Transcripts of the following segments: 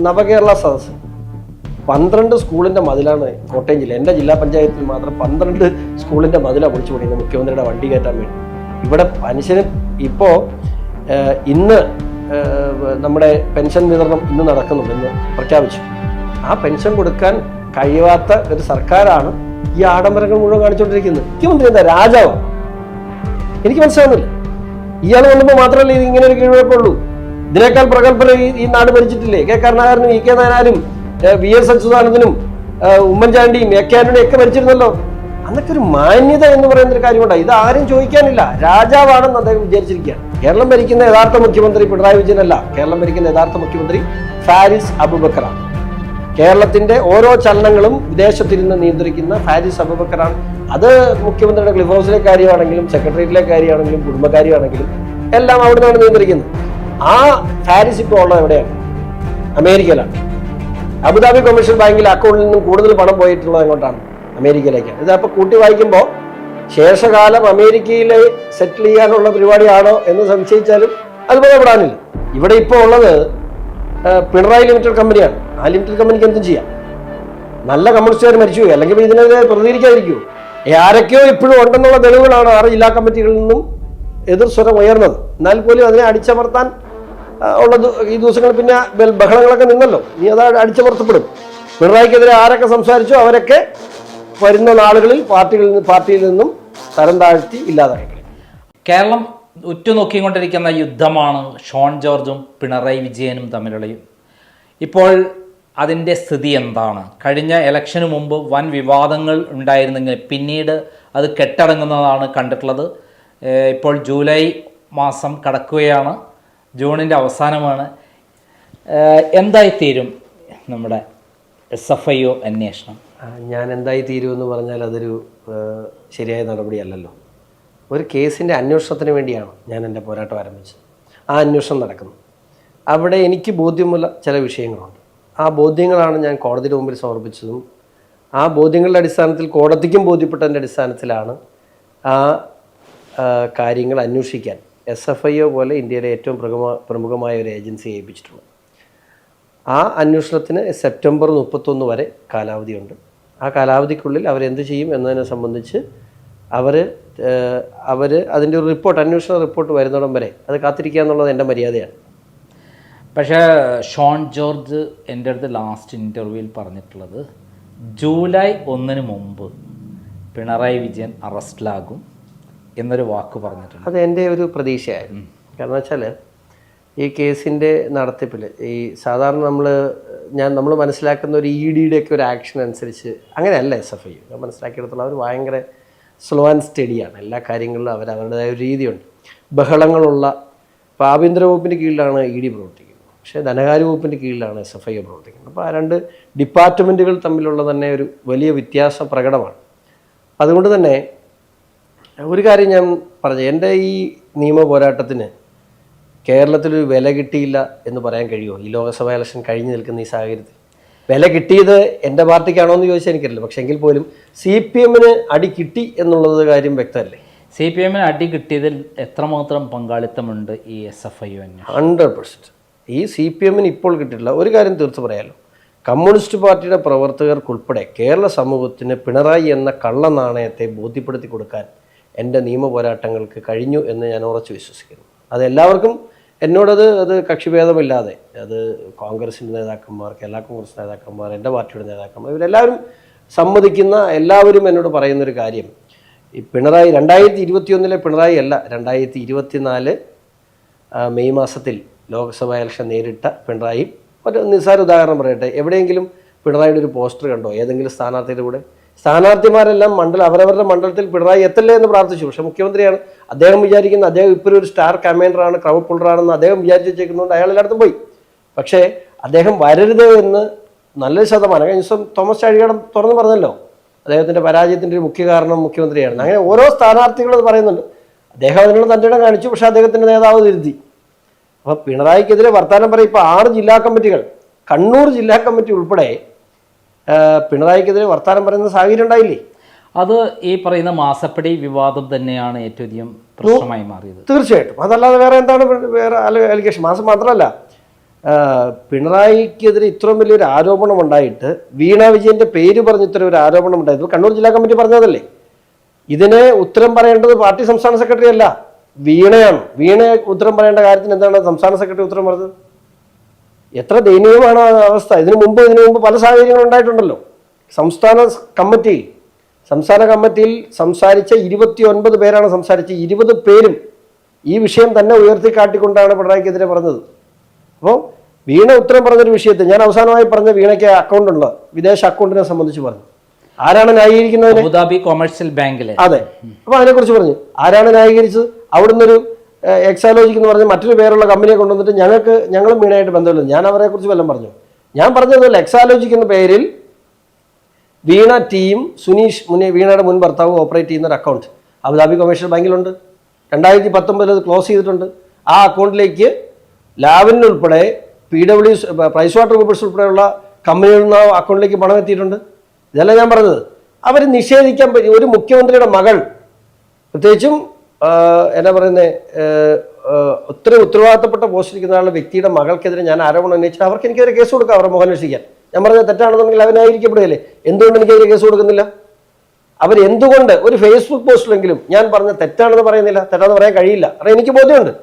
നവകേരള സദസ് 12 സ്കൂളിന്റെ മതിലാണ് കോട്ടയം ജില്ല. എൻ്റെ ജില്ലാ പഞ്ചായത്തിൽ മാത്രം 12 സ്കൂളിന്റെ മതിലാണ് പൊളിച്ചു പണിയുന്നത് മുഖ്യമന്ത്രിയുടെ വണ്ടി കയറ്റാൻ വേണ്ടി. ഇവിടെ മനുഷ്യന് ഇപ്പോൾ ഇന്ന് നമ്മുടെ പെൻഷൻ വിതരണം ഇന്ന് നടക്കുന്നുണ്ടെന്ന് പ്രഖ്യാപിച്ചു. ആ പെൻഷൻ കൊടുക്കാൻ കഴിയാത്ത ഒരു സർക്കാരാണ് ഈ ആഡംബരങ്ങൾ മുഴുവൻ കാണിച്ചുകൊണ്ടിരിക്കുന്നത്. മുഖ്യമന്ത്രി എന്താ രാജാവാണ്? എനിക്ക് മനസ്സിലാവുന്നില്ല. ഇയാൾ വന്നപ്പോൾ മാത്രമല്ല ഇത് ഇങ്ങനെ ഒരു കീഴ്വഴക്കമുള്ളൂ. ഇതിനേക്കാൾ പ്രഗത്ഭർ ഈ നാട് ഭരിച്ചിട്ടില്ലേ? കെ കരുണാകരനും ഇ കെ നായനാരും VS അച്യുതാനന്ദനും ഉമ്മൻചാണ്ടിയും എ കെ ആന്റണിയും ഒക്കെ ഭരിച്ചിരുന്നല്ലോ. അന്നൊക്കെ ഒരു മാന്യത എന്ന് പറയുന്ന ഒരു കാര്യമുണ്ടായി. ഇത് ആരും ചോദിക്കാനില്ല. രാജാവാണെന്ന് അദ്ദേഹം വിചാരിച്ചിരിക്കുകയാണ്. കേരളം ഭരിക്കുന്ന യഥാർത്ഥ മുഖ്യമന്ത്രി പിണറായി വിജയനല്ല. കേരളം ഭരിക്കുന്ന യഥാർത്ഥ മുഖ്യമന്ത്രി ഫാരിസ് അബൂബക്കറാണ്. കേരളത്തിന്റെ ഓരോ ചലനങ്ങളും വിദേശത്തിരുന്ന് നിയന്ത്രിക്കുന്ന ഫാരിസ് അബൂബക്കറാണ്. അത് മുഖ്യമന്ത്രിയുടെ ക്ലിഫ് ഹൗസിലെ കാര്യമാണെങ്കിലും സെക്രട്ടേറിയറ്റിലെ കാര്യമാണെങ്കിലും കുടുംബകാര്യമാണെങ്കിലും എല്ലാം അവിടെ നിന്നാണ് നിയന്ത്രിക്കുന്നത്. ആ ഫാരിസ് ഇപ്പോൾ ഉള്ളത് എവിടെയാണ്? അമേരിക്കയിലാണ്. അബുദാബി കൊമേഴ്ഷ്യൽ ബാങ്കിലെ അക്കൗണ്ടിൽ നിന്നും കൂടുതൽ പണം പോയിട്ടുള്ളത് എങ്ങോട്ടാണ്? അമേരിക്കയിലേക്കാണ്. ഇതപ്പോൾ കൂട്ടി വായിക്കുമ്പോൾ ശേഷകാലം അമേരിക്കയിൽ സെറ്റിൽ ചെയ്യാനുള്ള പരിപാടിയാണോ എന്ന് സംശയിച്ചാലും അത് പറയപ്പെടാനില്ല. ഇവിടെ ഇപ്പോൾ ഉള്ളത് പിണറായി ലിമിറ്റഡ് കമ്പനിയാണ്. ആ ലിമിറ്റഡ് കമ്പനിക്ക് എന്തും ചെയ്യാം. നല്ല കമ്മ്യൂണിസ്റ്റുകാർ മരിച്ചുപോയി, അല്ലെങ്കിൽ ഇതിനെതിരെ പ്രതികരിക്കാതിരിക്കുമോ? ആരൊക്കെയോ ഇപ്പോഴും ഉണ്ടെന്നുള്ള തെളിവുകളാണ് 6 ജില്ലാ കമ്മിറ്റികളിൽ നിന്നും എതിർ സ്വരം ഉയർന്നത്. എന്നാൽ പോലും അതിനെ അടിച്ചമർത്താൻ ഉള്ള ഈ ദിവസങ്ങൾ പിന്നെ ബഹളങ്ങളൊക്കെ നിന്നല്ലോ. ഇനി അത് അടിച്ചമർത്തപ്പെടും. പിണറായിക്കെതിരെ ആരൊക്കെ സംസാരിച്ചോ അവരൊക്കെ വരുന്ന നാളുകളിൽ പാർട്ടിയിൽ നിന്നും തരം താഴ്ത്തി ഇല്ലാതായി. കേരളം ഉറ്റുനോക്കിക്കൊണ്ടിരിക്കുന്ന യുദ്ധമാണ് ഷോൺ ജോർജും പിണറായി വിജയനും തമ്മിലുള്ള. ഇപ്പോൾ അതിൻ്റെ സ്ഥിതി എന്താണ്? കഴിഞ്ഞ ഇലക്ഷന് മുമ്പ് വൻ വിവാദങ്ങൾ ഉണ്ടായിരുന്നെങ്കിൽ പിന്നീട് അത് കെട്ടടങ്ങുന്നതാണ് കണ്ടിട്ടുള്ളത്. ഇപ്പോൾ ജൂലൈ മാസം കടക്കുകയാണ്, ജൂണിൻ്റെ അവസാനമാണ്. എന്തായിത്തീരും നമ്മുടെ SFIO അന്വേഷണം? ഞാൻ എന്തായി തീരുമെന്ന് പറഞ്ഞാൽ അതൊരു ശരിയായ നടപടിയല്ലല്ലോ. ഒരു കേസിൻ്റെ അന്വേഷണത്തിന് വേണ്ടിയാണ് ഞാൻ എൻ്റെ പോരാട്ടം ആരംഭിച്ചത്. ആ അന്വേഷണം നടക്കുന്നു. അവിടെ എനിക്ക് ബോധ്യമുള്ള ചില വിഷയങ്ങളുണ്ട്. ആ ബോധ്യങ്ങളാണ് ഞാൻ കോടതിയുടെ മുമ്പിൽ സമർപ്പിച്ചതും. ആ ബോധ്യങ്ങളുടെ അടിസ്ഥാനത്തിൽ കോടതിക്കും ബോധ്യപ്പെട്ടതിൻ്റെ അടിസ്ഥാനത്തിലാണ് ആ കാര്യങ്ങൾ അന്വേഷിക്കാൻ SFIO പോലെ ഇന്ത്യയിലെ ഏറ്റവും പ്രമുഖമായ ഒരു ഏജൻസി ഏൽപ്പിച്ചിട്ടുള്ളത്. ആ അന്വേഷണത്തിന് സെപ്റ്റംബർ 31 വരെ കാലാവധിയുണ്ട്. ആ കാലാവധിക്കുള്ളിൽ അവരെന്ത് ചെയ്യും എന്നതിനെ സംബന്ധിച്ച് അവർ അതിൻ്റെ ഒരു റിപ്പോർട്ട്, അന്വേഷണ റിപ്പോർട്ട് വരുന്നിടം വരെ അത് കാത്തിരിക്കുക എന്നുള്ളത് എൻ്റെ മര്യാദയാണ്. പക്ഷേ ഷോൺ ജോർജ് എൻ്റെ അടുത്ത് ലാസ്റ്റ് ഇൻ്റർവ്യൂവിൽ പറഞ്ഞിട്ടുള്ളത് ജൂലൈ 1 മുമ്പ് പിണറായി വിജയൻ അറസ്റ്റിലാകും എന്നൊരു വാക്ക് പറഞ്ഞിട്ടുണ്ട്. അത് എൻ്റെ ഒരു പ്രതീക്ഷയായിരുന്നു. കാരണം വെച്ചാൽ ഈ കേസിൻ്റെ നടത്തിപ്പിൽ ഈ സാധാരണ നമ്മൾ മനസ്സിലാക്കുന്ന ഒരു EDയുടെ ഒക്കെ ഒരു ആക്ഷൻ അനുസരിച്ച് അങ്ങനെയല്ല SFIO. ഞാൻ മനസ്സിലാക്കിയെടുത്തോളം അവർ ഭയങ്കര സ്ലോ ആൻഡ് സ്റ്റഡിയാണ്. എല്ലാ കാര്യങ്ങളിലും അവരുടേതായ ഒരു രീതിയുണ്ട്. ബഹളങ്ങളുള്ള ഇപ്പോൾ ആഭ്യന്തര വകുപ്പിൻ്റെ കീഴിലാണ് ED പ്രവർത്തിക്കുന്നത്, പക്ഷേ ധനകാര്യ വകുപ്പിൻ്റെ കീഴിലാണ് SFIO പ്രവർത്തിക്കുന്നത്. അപ്പോൾ ആ 2 ഡിപ്പാർട്ട്മെൻറ്റുകൾ തമ്മിലുള്ള തന്നെ ഒരു വലിയ വ്യത്യാസം പ്രകടമാണ്. അതുകൊണ്ട് തന്നെ ഒരു കാര്യം ഞാൻ പറഞ്ഞു, എൻ്റെ ഈ നിയമ പോരാട്ടത്തിന് കേരളത്തിലൊരു വില കിട്ടിയില്ല എന്ന് പറയാൻ കഴിയുമോ? ഈ ലോക്സഭാ ഇലക്ഷൻ കഴിഞ്ഞ് നിൽക്കുന്ന ഈ സാഹചര്യത്തിൽ വില കിട്ടിയത് എൻ്റെ പാർട്ടിക്കാണോ എന്ന് ചോദിച്ചാൽ എനിക്കറിയില്ല. പക്ഷേ എങ്കിൽ പോലും CPMന് അടി കിട്ടി എന്നുള്ളത് കാര്യം വ്യക്തമല്ലേ? CPMന് അടി കിട്ടിയതിൽ എത്രമാത്രം പങ്കാളിത്തമുണ്ട് ഈ SFIO? 100%. ഈ CPMന് ഇപ്പോൾ കിട്ടിയിട്ടില്ല. ഒരു കാര്യം തീർത്ത് പറയാമല്ലോ, കമ്മ്യൂണിസ്റ്റ് പാർട്ടിയുടെ പ്രവർത്തകർക്കുൾപ്പെടെ കേരള സമൂഹത്തിന് പിണറായി എന്ന കള്ളനാണയത്തെ ബോധ്യപ്പെടുത്തി കൊടുക്കാൻ എൻ്റെ നിയമ പോരാട്ടങ്ങൾക്ക് കഴിഞ്ഞു എന്ന് ഞാൻ ഉറച്ചു വിശ്വസിക്കുന്നു. അതെല്ലാവർക്കും അത് കക്ഷിഭേദമില്ലാതെ, അത് കോൺഗ്രസിൻ്റെ നേതാക്കന്മാർ, കേരള കോൺഗ്രസ് നേതാക്കന്മാർ, എൻ്റെ പാർട്ടിയുടെ നേതാക്കന്മാർ, ഇവരെല്ലാവരും സമ്മതിക്കുന്ന, എല്ലാവരും എന്നോട് പറയുന്നൊരു കാര്യം, ഈ പിണറായി 2021 പിണറായി അല്ല, 2024 മെയ് മാസത്തിൽ ലോക്സഭാ ഇലക്ഷൻ നേരിട്ട പിണറായി. ഒരു നിസ്സാര ഉദാഹരണം പറയട്ടെ, എവിടെയെങ്കിലും പിണറായിയുടെ ഒരു പോസ്റ്റർ കണ്ടോ ഏതെങ്കിലും സ്ഥാനാർത്ഥിയുടെ കൂടെ? സ്ഥാനാർത്ഥിമാരെല്ലാം അവരവരുടെ മണ്ഡലത്തിൽ പിണറായി എത്തല്ലേ എന്ന് പ്രാർത്ഥിച്ചു. പക്ഷേ മുഖ്യമന്ത്രിയാണ്. അദ്ദേഹം ഇപ്പോഴും ഒരു സ്റ്റാർ കമാൻഡറാണ്, ക്രൗഡ് പുള്ളറാണെന്ന് അദ്ദേഹം വിചാരിച്ചു വെച്ചേക്കുന്നതുകൊണ്ട് അയാൾ എല്ലായിടത്തും പോയി. പക്ഷേ അദ്ദേഹം വരരുത് എന്ന് നല്ലൊരു ശതമാനം കഴിഞ്ഞ ദിവസം തോമസ് ചാഴികാടൻ തുറന്നു പറഞ്ഞല്ലോ, അദ്ദേഹത്തിൻ്റെ പരാജയത്തിൻ്റെ ഒരു മുഖ്യ കാരണം മുഖ്യമന്ത്രിയാണ്. അങ്ങനെ ഓരോ സ്ഥാനാർത്ഥികളും അത് പറയുന്നുണ്ട്. അദ്ദേഹം അതിനുള്ള തൻ്റെ ഇടം കാണിച്ചു, പക്ഷേ അദ്ദേഹത്തിൻ്റെ നേതാവ് തിരുത്തി. അപ്പോൾ പിണറായിക്കെതിരെ വർത്താനം പറയും. ഇപ്പോൾ 6 ജില്ലാ കമ്മിറ്റികൾ, കണ്ണൂർ ജില്ലാ കമ്മിറ്റി ഉൾപ്പെടെ പിണറായിക്കെതിരെ വർത്താനം പറയുന്ന സാഹചര്യം ഉണ്ടായില്ലേ? അത് ഈ പറയുന്ന മാസപ്പടി വിവാദം തന്നെയാണ് ഏറ്റവും അധികം പ്രശ്നമായി മാറിയത്. തീർച്ചയായിട്ടും. അതല്ലാതെ വേറെ എന്താണ് വേറെ അലിഗേഷൻ? മാസം മാത്രമല്ല, പിണറായിക്കെതിരെ ഇത്രയും വലിയൊരു ആരോപണം ഉണ്ടായിട്ട് വീണ വിജയന്റെ പേര് പറഞ്ഞ് ഇത്ര ഒരു ആരോപണം ഉണ്ടായത് കണ്ണൂർ ജില്ലാ കമ്മിറ്റി പറഞ്ഞതല്ലേ? ഇതിന് ഉത്തരം പറയേണ്ടത് പാർട്ടി സംസ്ഥാന സെക്രട്ടറി അല്ല, വീണയാണ്. വീണ ഉത്തരം പറയേണ്ട കാര്യത്തിന് എന്താണ് സംസ്ഥാന സെക്രട്ടറി ഉത്തരം പറഞ്ഞത്? എത്ര ദയനീയമാണ് ആ അവസ്ഥ. ഇതിനു മുമ്പ് പല സാഹചര്യങ്ങളും ഉണ്ടായിട്ടുണ്ടല്ലോ. സംസ്ഥാന കമ്മിറ്റിയിൽ സംസാരിച്ച 29 പേരാണ് സംസാരിച്ച 20 പേരും ഈ വിഷയം തന്നെ ഉയർത്തിക്കാട്ടിക്കൊണ്ടാണ് പിണറായിക്കെതിരെ പറഞ്ഞത്. അപ്പോൾ വീണ ഉത്തരം പറഞ്ഞൊരു വിഷയത്തിൽ ഞാൻ അവസാനമായി പറഞ്ഞ വീണയ്ക്ക് അക്കൗണ്ട് ഉണ്ട്, വിദേശ അക്കൗണ്ടിനെ സംബന്ധിച്ച് പറഞ്ഞു. ആരാണ് ന്യായീകരിക്കുന്നത്? അബുദാബി കൊമേഴ്സ്യൽ ബാങ്കിലെ. അതെ. അപ്പൊ അതിനെക്കുറിച്ച് പറഞ്ഞു. ആരാണ് ന്യായീകരിച്ചത്? അവിടുന്ന് ഒരു എക്സാലോജിക് എന്ന് പറഞ്ഞ മറ്റൊരു പേരുള്ള കമ്പനിയെ കൊണ്ടുവന്നിട്ട് ഞങ്ങളും വീണയായിട്ട് ബന്ധമില്ല. ഞാൻ അവരെ കുറിച്ച് വല്ലതും പറഞ്ഞു? ഞാൻ പറഞ്ഞതല്ല. എക്സാലോജിക് എന്ന പേരിൽ വീണ ടീം സുനീഷ് വീണയുടെ മുൻ ഭർത്താവ് ഓപ്പറേറ്റ് ചെയ്യുന്ന ഒരു അക്കൗണ്ട് അബുദാബി കൊമേഴ്ഷ്യൽ ബാങ്കിലുണ്ട്. 2019 അത് ക്ലോസ് ചെയ്തിട്ടുണ്ട്. ആ അക്കൗണ്ടിലേക്ക് ലാവലിനുൾപ്പെടെ PW പ്രൈസ് വാട്ടർ കൂപ്പേഴ്സ് ഉൾപ്പെടെയുള്ള കമ്പനികളിൽ നിന്ന് അക്കൗണ്ടിലേക്ക് പണം എത്തിയിട്ടുണ്ട്. ഇതല്ല ഞാൻ പറഞ്ഞത്. അവർ നിഷേധിക്കാൻ പറ്റും. ഒരു മുഖ്യമന്ത്രിയുടെ മകൾ, പ്രത്യേകിച്ചും എന്നാ പറയുന്നത്, ഒത്തിരി ഉത്തരവാദിത്തപ്പെട്ട പോസ്റ്റിരിക്കുന്ന ആളുടെ വ്യക്തിയുടെ മകൾക്കെതിരെ ഞാൻ ആരോപണം ഉന്നയിച്ചാൽ അവർക്ക് എനിക്കെതിരെ കേസ് കൊടുക്കാം, അവരുടെ മുഖം രക്ഷിക്കാൻ. ഞാൻ പറഞ്ഞത് തെറ്റാണെന്നുണ്ടെങ്കിൽ അവനായിരിക്കപ്പെടുകയല്ലേ? എന്തുകൊണ്ട് എനിക്കെതിരെ കേസ് കൊടുക്കുന്നില്ല? അവരെന്തുകൊണ്ട് ഒരു ഫേസ്ബുക്ക് പോസ്റ്റിലെങ്കിലും ഞാൻ പറഞ്ഞ തെറ്റാണെന്ന് പറയുന്നില്ല? തെറ്റാണെന്ന് പറയാൻ കഴിയില്ല. കാരണം എനിക്ക് ബോധ്യമുണ്ട്.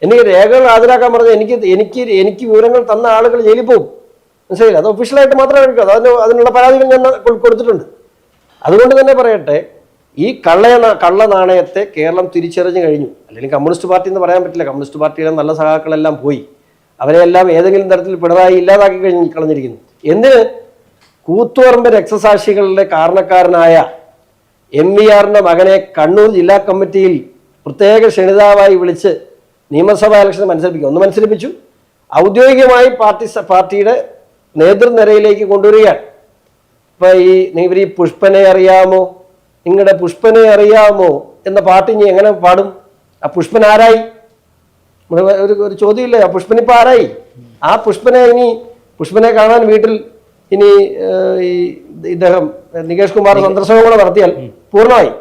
എനിക്ക് രേഖകൾ ഹാജരാക്കാൻ പറഞ്ഞാൽ എനിക്ക് വിവരങ്ങൾ തന്ന ആളുകൾ ജയിലിൽ പോകും. മനസ്സിലായില്ല? അത് ഒഫീഷ്യലായിട്ട് മാത്രമേ എടുക്കൂ. അതിനുള്ള പരാതികൾ ഞാൻ കൊടുത്തിട്ടുണ്ട്. അതുകൊണ്ട് തന്നെ പറയട്ടെ, ഈ കള്ള നാണയത്തെ കേരളം തിരിച്ചറിഞ്ഞു കഴിഞ്ഞു. അല്ലെങ്കിൽ കമ്മ്യൂണിസ്റ്റ് പാർട്ടി എന്ന് പറയാൻ പറ്റില്ല. കമ്മ്യൂണിസ്റ്റ് പാർട്ടിയിലെ നല്ല സഖാക്കളെല്ലാം പോയി. അവരെല്ലാം ഏതെങ്കിലും തരത്തിൽ പിണറായി ഇല്ലാതാക്കി കളഞ്ഞിരിക്കുന്നു. എന്തിന്? കൂത്തുപറമ്പ് രക്തസാക്ഷികളുടെ കാരണക്കാരനായ MVRന്റെ മകനെ കണ്ണൂർ ജില്ലാ കമ്മിറ്റിയിൽ പ്രത്യേക ക്ഷണിതാവായി വിളിച്ച് നിയമസഭാ ഇലക്ഷന് മത്സരിപ്പിക്കും. ഒന്ന് മത്സരിപ്പിച്ചു. ഔദ്യോഗികമായി പാർട്ടിയുടെ നേതൃനിരയിലേക്ക് കൊണ്ടുവരികയാണ്. ഇപ്പൊ ഇവർ ഈ പുഷ്പനെ അറിയാമോ, നിങ്ങളുടെ പുഷ്പനെ അറിയാമോ എന്ന പാട്ട് ഇനി എങ്ങനെ പാടും? ആ പുഷ്പൻ ആരായി? ഒരു ചോദ്യമില്ലേ? ആ പുഷ്പൻ ഇപ്പൊ ആരായി? ആ പുഷ്പനെ കാണാൻ വീട്ടിൽ ഇനി ഇദ്ദേഹം നികേഷ് കുമാർ സന്ദർശനം കൂടെ നടത്തിയാൽ പൂർണ്ണമായി.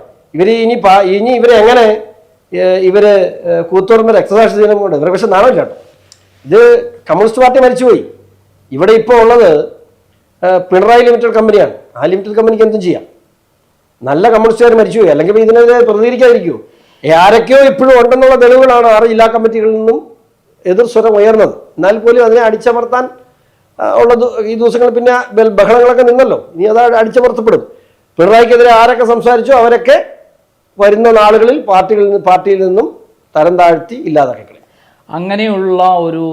ഇവര് കൂത്തുപറമ്പ് രക്തസാക്ഷി ദിനം കൊണ്ട് ഇവരെ പക്ഷെ നാണമില്ല കേട്ടോ. ഇത് കമ്മ്യൂണിസ്റ്റ് പാർട്ടി മരിച്ചുപോയി. ഇവിടെ ഇപ്പോൾ ഉള്ളത് പിണറായി ലിമിറ്റഡ് കമ്പനിയാണ്. ആ ലിമിറ്റഡ് കമ്പനിക്ക് എന്തും ചെയ്യാം. നല്ല കമ്മ്യൂണിസ്റ്റുകാർ മരിച്ചുപോയി. അല്ലെങ്കിൽ ഇതിനെതിരെ പ്രതികരിക്കാതിരിക്കുമോ? ആരൊക്കെയോ ഇപ്പോഴും ഉണ്ടെന്നുള്ള തെളിവുകളാണ് 6 ജില്ലാ കമ്മിറ്റികളിൽ നിന്നും എതിർ സ്വരം ഉയർന്നത്. എന്നാൽ പോലും അതിനെ അടിച്ചമർത്താൻ ഉള്ള ഈ ദിവസങ്ങൾ പിന്നെ ബഹളങ്ങളൊക്കെ നിന്നല്ലോ. ഇനി അത് അടിച്ചമർത്തപ്പെടും. പിണറായിക്കെതിരെ ആരൊക്കെ സംസാരിച്ചോ അവരൊക്കെ വരുന്ന നാളുകളിൽ പാർട്ടിയിൽ നിന്നും തരം താഴ്ത്തി ഇല്ലാതാക്കി. അങ്ങനെയുള്ള ഒരു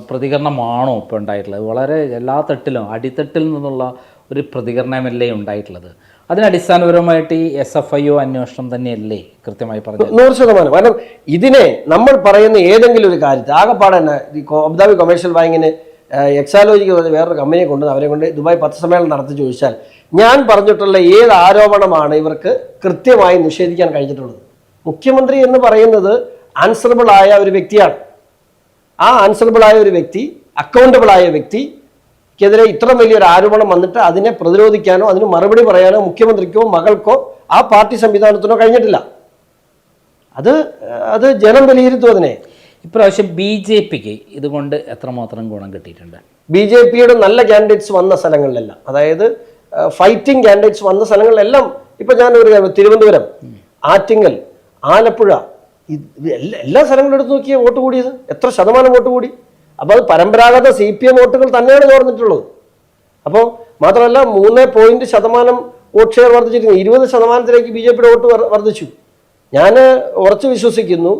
പ്രതികരണമാണോ ഇപ്പോൾ ഉണ്ടായിട്ടുള്ളത്? വളരെ എല്ലാ തട്ടിലും അടിത്തട്ടിൽ നിന്നുള്ള ഒരു പ്രതികരണമല്ലേ ഉണ്ടായിട്ടുള്ളത്? അതിനടിസ്ഥാനപരമായിട്ട് ഈ SFIO അന്വേഷണം തന്നെയല്ലേ കൃത്യമായി പറഞ്ഞത്? 100%. കാരണം ഇതിനെ നമ്മൾ പറയുന്ന ഏതെങ്കിലും ഒരു കാര്യത്തിൽ ആകെപ്പാടെ തന്നെ അബുദാബി കൊമേഴ്ഷ്യൽ ബാങ്കിന് എക്സാലോജിക്ക് വേറൊരു കമ്പനിയെ കൊണ്ട് അവരെ കൊണ്ട് ദുബായ് പത്രസമ്മേളനം നടത്തി ചോദിച്ചാൽ ഞാൻ പറഞ്ഞിട്ടുള്ള ഏത് ആരോപണമാണ് ഇവർക്ക് കൃത്യമായി നിഷേധിക്കാൻ കഴിഞ്ഞിട്ടുള്ളത്? മുഖ്യമന്ത്രി എന്ന് പറയുന്നത് ആൻസറബിൾ ആയ ഒരു വ്യക്തിയാണ്. ആ ആൻസറബിൾ ആയ ഒരു വ്യക്തി, അക്കൗണ്ടബിൾ ആയ വ്യക്തിക്കെതിരെ ഇത്ര വലിയൊരു ആരോപണം വന്നിട്ട് അതിനെ പ്രതിരോധിക്കാനോ അതിന് മറുപടി പറയാനോ മുഖ്യമന്ത്രിക്കോ മകൾക്കോ ആ പാർട്ടി സംവിധാനത്തിനോ കഴിഞ്ഞിട്ടില്ല. അത് ജനം വിലയിരുത്തും അതിനെ. ഇപ്രാവശ്യം BJPക്ക് ഇതുകൊണ്ട് എത്രമാത്രം ഗുണം കിട്ടിയിട്ടുണ്ട്? BJPയുടെ നല്ല കാൻഡിഡേറ്റ്സ് വന്ന സ്ഥലങ്ങളിലെല്ലാം, അതായത് ഫൈറ്റിംഗ് കാൻഡിഡേറ്റ്സ് വന്ന സ്ഥലങ്ങളിലെല്ലാം, ഇപ്പൊ ഞാൻ ഒരു തിരുവനന്തപുരം, ആറ്റിങ്ങൽ, ആലപ്പുഴ, എല്ലാ സ്ഥലങ്ങളും എടുത്ത് നോക്കിയ വോട്ട് കൂടിയത് എത്ര ശതമാനം വോട്ട് കൂടി? അപ്പോൾ അത് പരമ്പരാഗത CPM വോട്ടുകൾ തന്നെയാണ് ചോർന്നിട്ടുള്ളത്. അപ്പോൾ മാത്രമല്ല 3% വോട്ട് ഷെയർ വർദ്ധിച്ചിരിക്കുന്നു. 20% BJPയുടെ വോട്ട് വർദ്ധിച്ചു. ഞാൻ ഉറച്ചു വിശ്വസിക്കുന്നു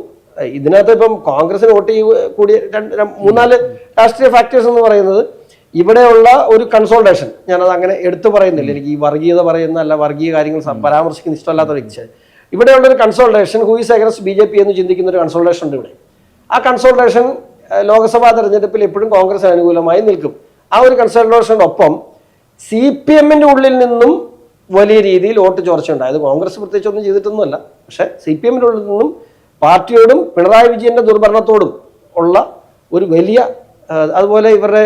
ഇതിനകത്ത് ഇപ്പം കോൺഗ്രസിന് വോട്ട് കൂടിയ 3-4 രാഷ്ട്രീയ ഫാക്ടേഴ്സ് എന്ന് പറയുന്നത് ഇവിടെയുള്ള ഒരു കൺസോൾട്ടേഷൻ. ഞാനത് അങ്ങനെ എടുത്തു പറയുന്നില്ല. എനിക്ക് ഈ വർഗീയത പറയുന്ന അല്ല, വർഗീയ കാര്യങ്ങൾ പരാമർശിക്കുന്ന ഇഷ്ടമല്ലാത്ത വ്യക്തി. ഇവിടെയുള്ള ഒരു consultation who is against BJP എന്ന് ചിന്തിക്കുന്ന ഒരു കൺസോൾട്ടേഷൻ ഉണ്ട് ഇവിടെ. ആ കൺസോൾട്ടേഷൻ ലോക്സഭാ തെരഞ്ഞെടുപ്പിൽ എപ്പോഴും കോൺഗ്രസിന് അനുകൂലമായി നിൽക്കും. ആ ഒരു കൺസോൾട്ടേഷനൊപ്പം CPMന്റെ ഉള്ളിൽ നിന്നും വലിയ രീതിയിൽ വോട്ട് ചോർച്ചയുണ്ടായത്. കോൺഗ്രസ് പ്രത്യേകിച്ച് ഒന്നും ചെയ്തിട്ടൊന്നുമല്ല. പക്ഷേ CPMന്റെ ഉള്ളിൽ നിന്നും പാർട്ടിയോടും പിണറായി വിജയന്റെ ദുർഭരണത്തോടും ഉള്ള ഒരു വലിയ, അതുപോലെ ഇവരുടെ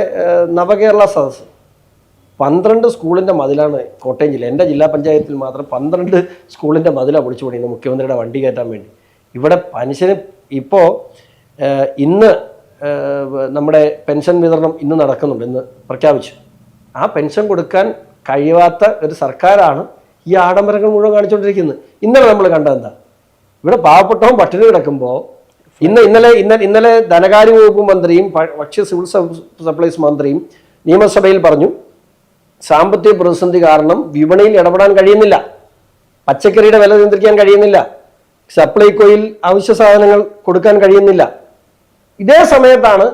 നവകേരള സദസ്സ് 12 സ്കൂളിൻ്റെ മതിലാണ് കോട്ടയം ജില്ല. എൻ്റെ ജില്ലാ പഞ്ചായത്തിൽ മാത്രം 12 സ്കൂളിൻ്റെ മതിലാണ് പൊളിച്ചു പണിയുന്നത് മുഖ്യമന്ത്രിയുടെ വണ്ടി കയറ്റാൻ വേണ്ടി. ഇവിടെ മനുഷ്യന് ഇപ്പോൾ ഇന്ന് നമ്മുടെ പെൻഷൻ വിതരണം ഇന്ന് നടക്കുന്നുണ്ട്, ഇന്ന് പ്രഖ്യാപിച്ചു. ആ പെൻഷൻ കൊടുക്കാൻ കഴിയാത്ത ഒരു സർക്കാരാണ് ഈ ആഡംബരങ്ങൾ മുഴുവൻ കാണിച്ചുകൊണ്ടിരിക്കുന്നത്. ഇന്നലെ നമ്മൾ കണ്ടതെന്താ, ഇവിടെ പാവപ്പെട്ടവൻ പട്ടിണി കിടക്കുമ്പോൾ ഇന്നലെ ധനകാര്യ വകുപ്പ് മന്ത്രിയും ഭക്ഷ്യ സിവിൽ സപ്ലൈസ് മന്ത്രിയും നിയമസഭയിൽ പറഞ്ഞു, സാമ്പത്തിക പ്രതിസന്ധി കാരണം വിപണിയിൽ ഇടപെടാൻ കഴിയുന്നില്ല, പച്ചക്കറിയുടെ വില നിയന്ത്രിക്കാൻ കഴിയുന്നില്ല, സപ്ലൈകോയിൽ അവശ്യ സാധനങ്ങൾ കൊടുക്കാൻ കഴിയുന്നില്ല. ഇതേ സമയത്താണ്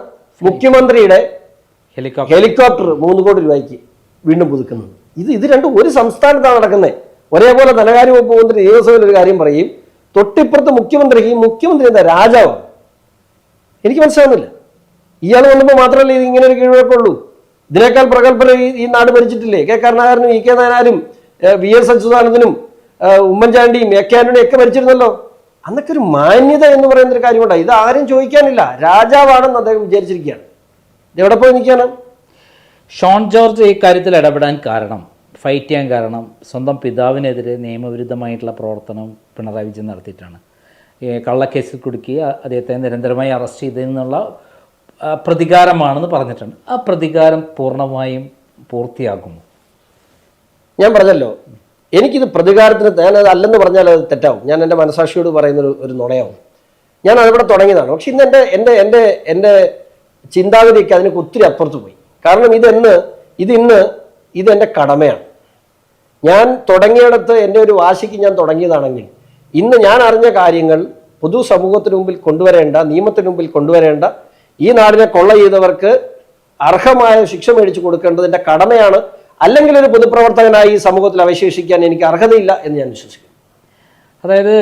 മുഖ്യമന്ത്രിയുടെ ഹെലികോപ്റ്റർ 3 കോടി രൂപയ്ക്ക് വീണ്ടും പുതുക്കുന്നത്. ഇത് രണ്ടും ഒരു സംസ്ഥാനത്താണ് നടക്കുന്നത്. ഒരേപോലെ ധനകാര്യ വകുപ്പ് മന്ത്രി നിയമസഭയിൽ ഒരു കാര്യം പറയും, തൊട്ടിപ്പുറത്ത് മുഖ്യമന്ത്രി എന്താ രാജാവാണ്? എനിക്ക് മനസ്സിലാവുന്നില്ല. ഇയാൾ വന്നപ്പോൾ മാത്രമല്ല ഇത് ഇങ്ങനെ ഒരു കീഴ്വഴക്കമുള്ളൂ. ഇതിനേക്കാൾ പ്രഗത്ഭർ ഈ നാട് ഭരിച്ചിട്ടില്ലേ? കെ കരുണാകരനും ഇ കെ നായനാരും വി എസ് അച്യുതാനന്ദനും ഉമ്മൻചാണ്ടിയും എ കെ ആന്റണിയും ഒക്കെ ഭരിച്ചിരുന്നല്ലോ. അന്നൊക്കെ ഒരു മാന്യത എന്ന് പറയുന്ന ഒരു കാര്യമുണ്ടായി. ഇത് ആരും ചോദിക്കാനില്ല, രാജാവാണെന്ന് അദ്ദേഹം വിചാരിച്ചിരിക്കുകയാണ്. എവിടെ പോയി നിൽക്കാണ്? ഷോൺ ജോർജ് ഈ കാര്യത്തിൽ ഇടപെടാൻ കാരണം, ഫൈറ്റ് ചെയ്യാൻ കാരണം, സ്വന്തം പിതാവിനെതിരെ നിയമവിരുദ്ധമായിട്ടുള്ള പ്രവർത്തനം പിണറായി വിജയൻ നടത്തിയിട്ടാണ്. കള്ളക്കേസിൽ കുടുക്കി അദ്ദേഹത്തെ നിരന്തരമായി അറസ്റ്റ് ചെയ്തതിനുള്ള പ്രതികാരമാണെന്ന് പറഞ്ഞിട്ടുണ്ട്. ആ പ്രതികാരം പൂർണ്ണമായും പൂർത്തിയാകുമോ? ഞാൻ പറഞ്ഞല്ലോ, എനിക്കിത് പ്രതികാരത്തിന് ഞാനത് അല്ലെന്ന് പറഞ്ഞാൽ അത് തെറ്റാവും. ഞാൻ എൻ്റെ മനസാക്ഷിയോട് പറയുന്ന ഒരു നുണയാവും. ഞാൻ അതിവിടെ തുടങ്ങിയതാണ്. പക്ഷെ ഇന്ന് എൻ്റെ ചിന്താഗതിയൊക്കെ അതിനൊക്കെ ഒത്തിരി അപ്പുറത്ത് പോയി. കാരണം ഇത് എൻ്റെ കടമയാണ്. ഞാൻ തുടങ്ങിയിടത്ത് എൻ്റെ ഒരു വാശിക്ക് ഞാൻ തുടങ്ങിയതാണെങ്കിൽ ഇന്ന് ഞാൻ അറിഞ്ഞ കാര്യങ്ങൾ പൊതുസമൂഹത്തിന് മുമ്പിൽ കൊണ്ടുവരേണ്ട, നിയമത്തിന് മുമ്പിൽ കൊണ്ടുവരേണ്ട, ഈ നാടിനെ കൊള്ള ചെയ്തവർക്ക് അർഹമായ ശിക്ഷ മേടിച്ചു കൊടുക്കേണ്ടത് എൻ്റെ കടമയാണ്. അല്ലെങ്കിൽ ഒരു പൊതുപ്രവർത്തകനായി ഈ സമൂഹത്തിൽ അവശേഷിക്കാൻ എനിക്ക് അർഹതയില്ല എന്ന് ഞാൻ വിശ്വസിക്കുന്നു. അതായത്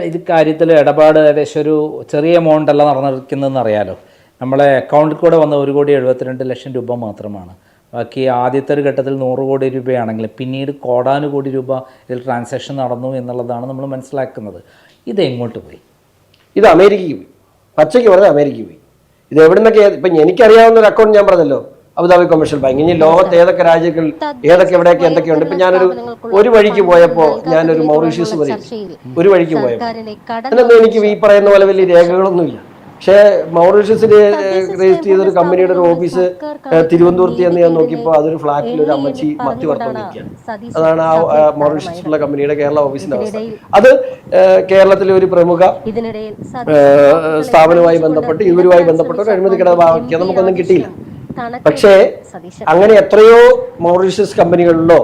ഈ കാര്യത്തിൽ ഇടപാട് ഏകദേശം ഒരു ചെറിയ എമൗണ്ട് അല്ല നടന്നിരിക്കുന്നതെന്ന് അറിയാലോ. നമ്മളെ അക്കൗണ്ടിൽ കൂടെ വന്ന 1,72,00,000 രൂപ മാത്രമാണ്. ബാക്കി ആദ്യത്തെ ഒരു ഘട്ടത്തിൽ 100 കോടി രൂപയാണെങ്കിലും പിന്നീട് കോടാനുകോടി രൂപ ഇതിൽ ട്രാൻസാക്ഷൻ നടന്നു എന്നുള്ളതാണ് നമ്മൾ മനസ്സിലാക്കുന്നത്. ഇത് എങ്ങോട്ട് പോയി? ഇത് അമേരിക്കയ്ക്ക് പോയി. പച്ചയ്ക്ക് പറഞ്ഞാൽ അമേരിക്കയ്ക്ക് പോയി. ഇത് എവിടെ നിന്നൊക്കെ ഇപ്പം എനിക്കറിയാവുന്ന ഒരു അക്കൗണ്ട് ഞാൻ പറഞ്ഞല്ലോ, അബുദാബി കൊമേഴ്ഷ്യൽ ബാങ്ക്. ഇനി ലോകത്ത് ഏതൊക്കെ രാജ്യങ്ങൾ എവിടെയൊക്കെ എന്തൊക്കെയുണ്ട്. ഇപ്പം ഞാനൊരു വഴിക്ക് പോയപ്പോൾ ഞാനൊരു മൗറീഷ്യസ് പറയും, ഒരു വഴിക്ക് പോയപ്പോൾ അതിനൊന്നും എനിക്ക് ഈ പറയുന്ന പോലെ വലിയ രേഖകളൊന്നുമില്ല. പക്ഷേ മൗറീഷ്യസിൽ രജിസ്റ്റർ ചെയ്തൊരു കമ്പനിയുടെ ഒരു ഓഫീസ് തിരുവനന്തപുരത്ത് എന്ന് ഞാൻ നോക്കിയപ്പോൾ അതൊരു ഫ്ലാറ്റിൽ ഒരു അമ്മച്ചി മത്തി വറുത്തുകൊണ്ടിരിക്കുകയാണ്. അതാണ് ആ മൗറീഷ്യസിലുള്ള കമ്പനിയുടെ കേരള ഓഫീസിന്റെ അവസ്ഥ. അത് കേരളത്തിലെ ഒരു പ്രമുഖ സ്ഥാപനവുമായി ബന്ധപ്പെട്ട് ഇവരുമായി ബന്ധപ്പെട്ട ഒരു അഴിമതി കിടവാക്കിയാൽ നമുക്കൊന്നും കിട്ടിയില്ല. പക്ഷേ അങ്ങനെ എത്രയോ മൗറീഷ്യസ് കമ്പനികളിലോ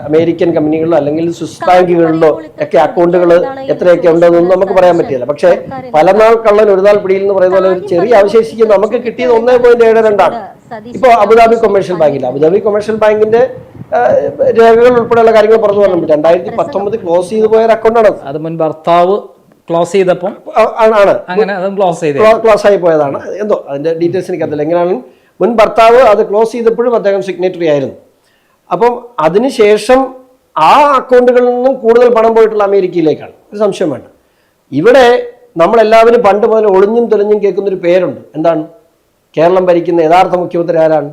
അമേരിക്കൻ കമ്പനികളിലോ അല്ലെങ്കിൽ സ്വിസ് ബാങ്കുകളിലോ ഒക്കെ അക്കൗണ്ടുകൾ എത്രയൊക്കെ ഉണ്ടെന്നൊന്നും നമുക്ക് പറയാൻ പറ്റില്ല. പക്ഷേ പല നാൾ കള്ളൻ ഒരു നാൾ പിടിയിൽ എന്ന് പറയുന്ന പോലെ ഒരു ചെറിയ അവശേഷിക്കും നമുക്ക് കിട്ടിയത് 1.72 ഇപ്പോൾ അബുദാബി കൊമേഴ്ഷ്യൽ ബാങ്കില്ല. അബുദാബി കൊമേഴ്ഷ്യൽ ബാങ്കിന്റെ രേഖകൾ ഉൾപ്പെടെയുള്ള കാര്യങ്ങൾ പുറത്തു പറഞ്ഞു. 2019 ക്ലോസ് ചെയ്തു പോയ ഒരു അക്കൗണ്ടാണ് അത്. മുൻ ഭർത്താവ് ക്ലോസ് ചെയ്തപ്പോൾ ക്ലോസ് ആയി പോയതാണ്. എന്തോ അതിന്റെ ഡീറ്റെയിൽസ് എനിക്കറിയില്ല. എങ്ങനെയാണ് മുൻ ഭർത്താവ് അത് ക്ലോസ് ചെയ്തപ്പോഴും അദ്ദേഹം സിഗ്നേറ്ററി ആയിരുന്നു. അപ്പം അതിനുശേഷം ആ അക്കൗണ്ടുകളിൽ നിന്നും കൂടുതൽ പണം പോയിട്ടുള്ള അമേരിക്കയിലേക്കാണ്, ഒരു സംശയം വേണ്ട. ഇവിടെ നമ്മളെല്ലാവരും പണ്ട് മുതൽ ഒളിഞ്ഞും തെളിഞ്ഞും കേൾക്കുന്നൊരു പേരുണ്ട്. എന്താണ്? കേരളം ഭരിക്കുന്ന യഥാർത്ഥ മുഖ്യമന്ത്രി ആരാണ്?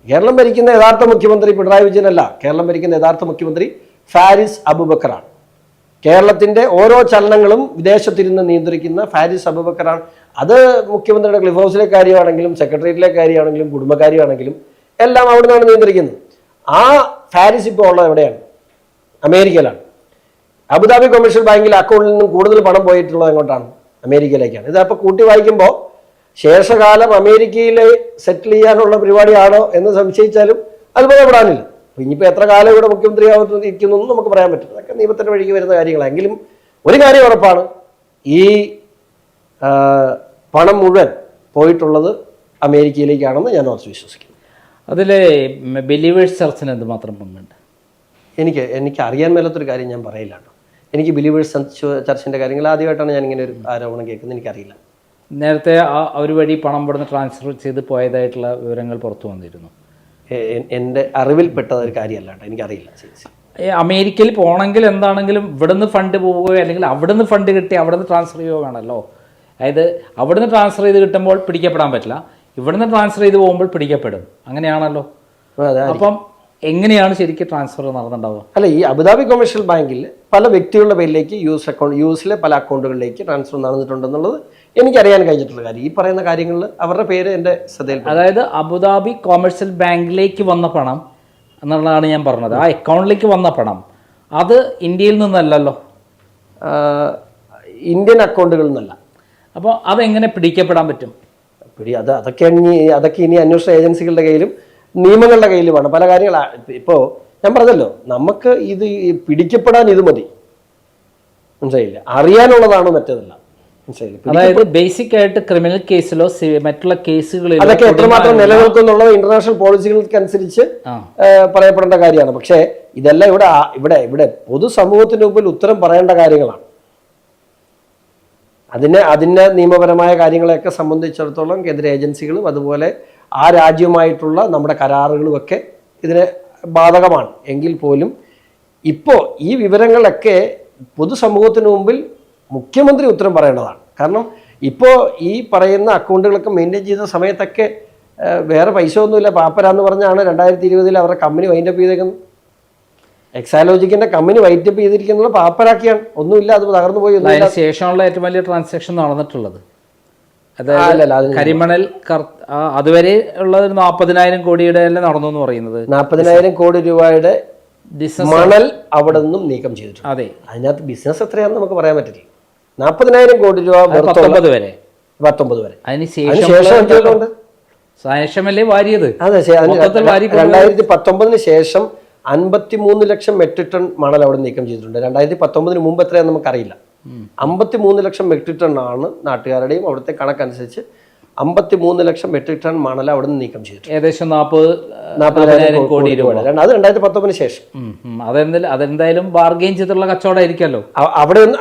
കേരളം ഭരിക്കുന്ന യഥാർത്ഥ മുഖ്യമന്ത്രി പിണറായി വിജയനല്ല. കേരളം ഭരിക്കുന്ന യഥാർത്ഥ മുഖ്യമന്ത്രി ഫാരിസ് അബൂബക്കറാണ്. കേരളത്തിന്റെ ഓരോ ചലനങ്ങളും വിദേശത്തിരുന്ന് നിയന്ത്രിക്കുന്ന ഫാരിസ് അബൂബക്കറാണ്. അത് മുഖ്യമന്ത്രിയുടെ ക്ലിഫ് ഹൗസിലെ കാര്യമാണെങ്കിലും സെക്രട്ടേറിയറ്റിലെ കാര്യമാണെങ്കിലും കുടുംബകാര്യമാണെങ്കിലും എല്ലാം അവിടെ നിന്നാണ് നിയന്ത്രിക്കുന്നത്. ആ ഫാരിസ് ഇപ്പോൾ ഉള്ളത് എവിടെയാണ്? അമേരിക്കയിലാണ്. അബുദാബി കൊമേഴ്ഷ്യൽ ബാങ്കിൽ അക്കൗണ്ടിൽ നിന്നും കൂടുതൽ പണം പോയിട്ടുള്ളത് എങ്ങോട്ടാണ്? അമേരിക്കയിലേക്കാണ്. ഇതപ്പോൾ കൂട്ടി വായിക്കുമ്പോൾ ശേഷകാലം അമേരിക്കയിൽ സെറ്റിൽ ചെയ്യാനുള്ള പരിപാടിയാണോ എന്ന് സംശയിച്ചാലും അത്ഭുതപ്പെടാനില്ല. ഇനിയിപ്പോൾ എത്ര കാലം ഇവിടെ മുഖ്യമന്ത്രിയായിരിക്കുന്നു നമുക്ക് പറയാൻ പറ്റും. അതൊക്കെ നിയമത്തിൻ്റെ വഴിക്ക് വരുന്ന കാര്യങ്ങളെങ്കിലും ഒരു കാര്യം ഉറപ്പാണ്, ഈ പണം മുഴുവൻ പോയിട്ടുള്ളത് അമേരിക്കയിലേക്കാണെന്ന് ഞാൻ ഉറച്ച് വിശ്വസിക്കുന്നു. അതിൽ ബിലീവേഴ്സ് ചർച്ചിന് എന്തുമാത്രം പങ്കുണ്ട്? എനിക്ക് അറിയാൻ മേലാത്തൊരു കാര്യം ഞാൻ പറയില്ല കേട്ടോ. എനിക്ക് ബിലീവേഴ്സ് ചർച്ചിൻ്റെ കാര്യങ്ങൾ ആദ്യമായിട്ടാണ് ഞാൻ ഇങ്ങനെ ഒരു ആരോപണം കേൾക്കുന്നത്. എനിക്കറിയില്ല. നേരത്തെ ഒരു വഴി പണം ഇവിടുന്ന് ട്രാൻസ്ഫർ ചെയ്ത് പോയതായിട്ടുള്ള വിവരങ്ങൾ പുറത്തു വന്നിരുന്നു. എൻ്റെ അറിവിൽപ്പെട്ട ഒരു കാര്യമല്ല കേട്ടോ, എനിക്കറിയില്ല. അമേരിക്കയിൽ പോകണമെങ്കിൽ എന്താണെങ്കിലും ഇവിടുന്ന് ഫണ്ട് പോവുകയോ അല്ലെങ്കിൽ അവിടുന്ന് ഫണ്ട് കിട്ടി അവിടുന്ന് ട്രാൻസ്ഫർ ചെയ്യുകയോ വേണമല്ലോ. അതായത് അവിടുന്ന് ട്രാൻസ്ഫർ ചെയ്ത് കിട്ടുമ്പോൾ പിടിക്കപ്പെടാൻ പറ്റില്ല, ഇവിടുന്ന് ട്രാൻസ്ഫർ ചെയ്ത് പോകുമ്പോൾ പിടിക്കപ്പെടും. അങ്ങനെയാണല്ലോ. അപ്പം എങ്ങനെയാണ് ശരിക്കും ട്രാൻസ്ഫർ നടന്നിട്ടുണ്ടാവുക? അല്ല, ഈ അബുദാബി കൊമേഴ്ഷ്യൽ ബാങ്കിൽ പല വ്യക്തികളുടെ പേരിലേക്ക് യു എസിലെ പല അക്കൗണ്ടുകളിലേക്ക് ട്രാൻസ്ഫർ നടന്നിട്ടുണ്ടെന്നുള്ളത് എനിക്കറിയാൻ കഴിഞ്ഞിട്ടുള്ള കാര്യം. ഈ പറയുന്ന കാര്യങ്ങളിൽ അവരുടെ പേര് എൻ്റെ ശ്രദ്ധയിൽ. അതായത് അബുദാബി കൊമേഴ്സ്യൽ ബാങ്കിലേക്ക് വന്ന പണം എന്നുള്ളതാണ് ഞാൻ പറഞ്ഞത്. ആ അക്കൗണ്ടിലേക്ക് വന്ന പണം അത് ഇന്ത്യയിൽ നിന്നല്ലല്ലോ, ഇന്ത്യൻ അക്കൗണ്ടുകളിൽ നിന്നല്ല. അപ്പോൾ അതെങ്ങനെ പിടിക്കപ്പെടാൻ പറ്റും? അതൊക്കെ ഇനി അന്വേഷണ ഏജൻസികളുടെ കയ്യിലും നിയമങ്ങളുടെ കയ്യിലുമാണ് പല കാര്യങ്ങളാണ്. ഇപ്പോൾ ഞാൻ പറഞ്ഞല്ലോ, നമുക്ക് ഇത് പിടിക്കപ്പെടാൻ ഇത് മതി, മനസ്സിലായില്ല, അറിയാനുള്ളതാണ് മറ്റേതല്ല, മനസ്സിലായില്ല. അതായത് ബേസിക് ആയിട്ട് ക്രിമിനൽ കേസിലോ മറ്റുള്ള കേസുകളിലോ അതൊക്കെ എത്രമാത്രം നിലനിൽക്കുന്നുള്ളത് ഇന്റർനാഷണൽ പോളിസികൾക്ക് അനുസരിച്ച് പറയപ്പെടേണ്ട കാര്യമാണ്. പക്ഷേ ഇതെല്ലാം ഇവിടെ പൊതുസമൂഹത്തിന് മുമ്പിൽ ഉത്തരം പറയേണ്ട കാര്യങ്ങളാണ്. അതിൻ്റെ നിയമപരമായ കാര്യങ്ങളെയൊക്കെ സംബന്ധിച്ചിടത്തോളം കേന്ദ്ര ഏജൻസികളും അതുപോലെ ആ രാജ്യവുമായിട്ടുള്ള നമ്മുടെ കരാറുകളും ഒക്കെ ഇതിന് ബാധകമാണ്. എങ്കിൽ പോലും ഇപ്പോൾ ഈ വിവരങ്ങളൊക്കെ പൊതുസമൂഹത്തിന് മുമ്പിൽ മുഖ്യമന്ത്രി ഉത്തരം പറയേണ്ടതാണ്. കാരണം ഇപ്പോൾ ഈ പറയുന്ന അക്കൗണ്ടുകളൊക്കെ മെയിൻറ്റെയിൻ ചെയ്യുന്ന സമയത്തൊക്കെ വേറെ പൈസ ഒന്നുമില്ല, പാപ്പരാന്ന് പറഞ്ഞാണ് 2020 അവരുടെ കമ്പനി വൈൻഡപ്പ് ചെയ്തേക്കുന്നത്. എക്സാലോജിക്കിന്റെ കമ്പനി വൈറ്റപ്പ് ചെയ്തിരിക്കുന്നത് പാപ്പരാക്കിയാണ്, ഒന്നുമില്ല, അത് തകർന്നു പോയി. ശേഷമുള്ള ഏറ്റവും വലിയ ട്രാൻസാക്ഷൻ നടന്നിട്ടുള്ളത് അതായത് കരിമണൽ അതുവരെ ഉള്ള 40,000 കോടിയുടെ അല്ലേ നടന്നു എന്ന് പറയുന്നത്. 40,000 കോടി രൂപയുടെ മണൽ അവിടെ നിന്നും നീക്കം ചെയ്തിട്ടുണ്ട്. അതെ, അതിനകത്ത് ബിസിനസ് എത്രയാണെന്ന് നമുക്ക് പറയാൻ പറ്റില്ല. 40,000 കോടി രൂപ 19 വരെ ശേഷമല്ലേ വാരിയത്. അതെ, 2019 ശേഷം 53 ലക്ഷം മെട്രിക് ടൺ മണൽ അവിടെ നീക്കം ചെയ്തിട്ടുണ്ട്. 2019 മുമ്പ് എത്രയാണെന്ന് നമുക്കറിയില്ല. 53 ലക്ഷം മെട്രിക് ടൺ ആണ് നാട്ടുകാരുടെയും അവിടുത്തെ കണക്കനുസരിച്ച് 53 ലക്ഷം മെട്രിക് ടൺ മണൽ അവിടെ നിന്ന് നീക്കം ചെയ്തിട്ടുണ്ട്. ഏകദേശം 40,000 കോടി രൂപ. അത് 2019 ശേഷം. അതെന്തായാലും ബാർഗെയിൻ ചെയ്തിട്ടുള്ള കച്ചവടമായിരിക്കല്ലോ.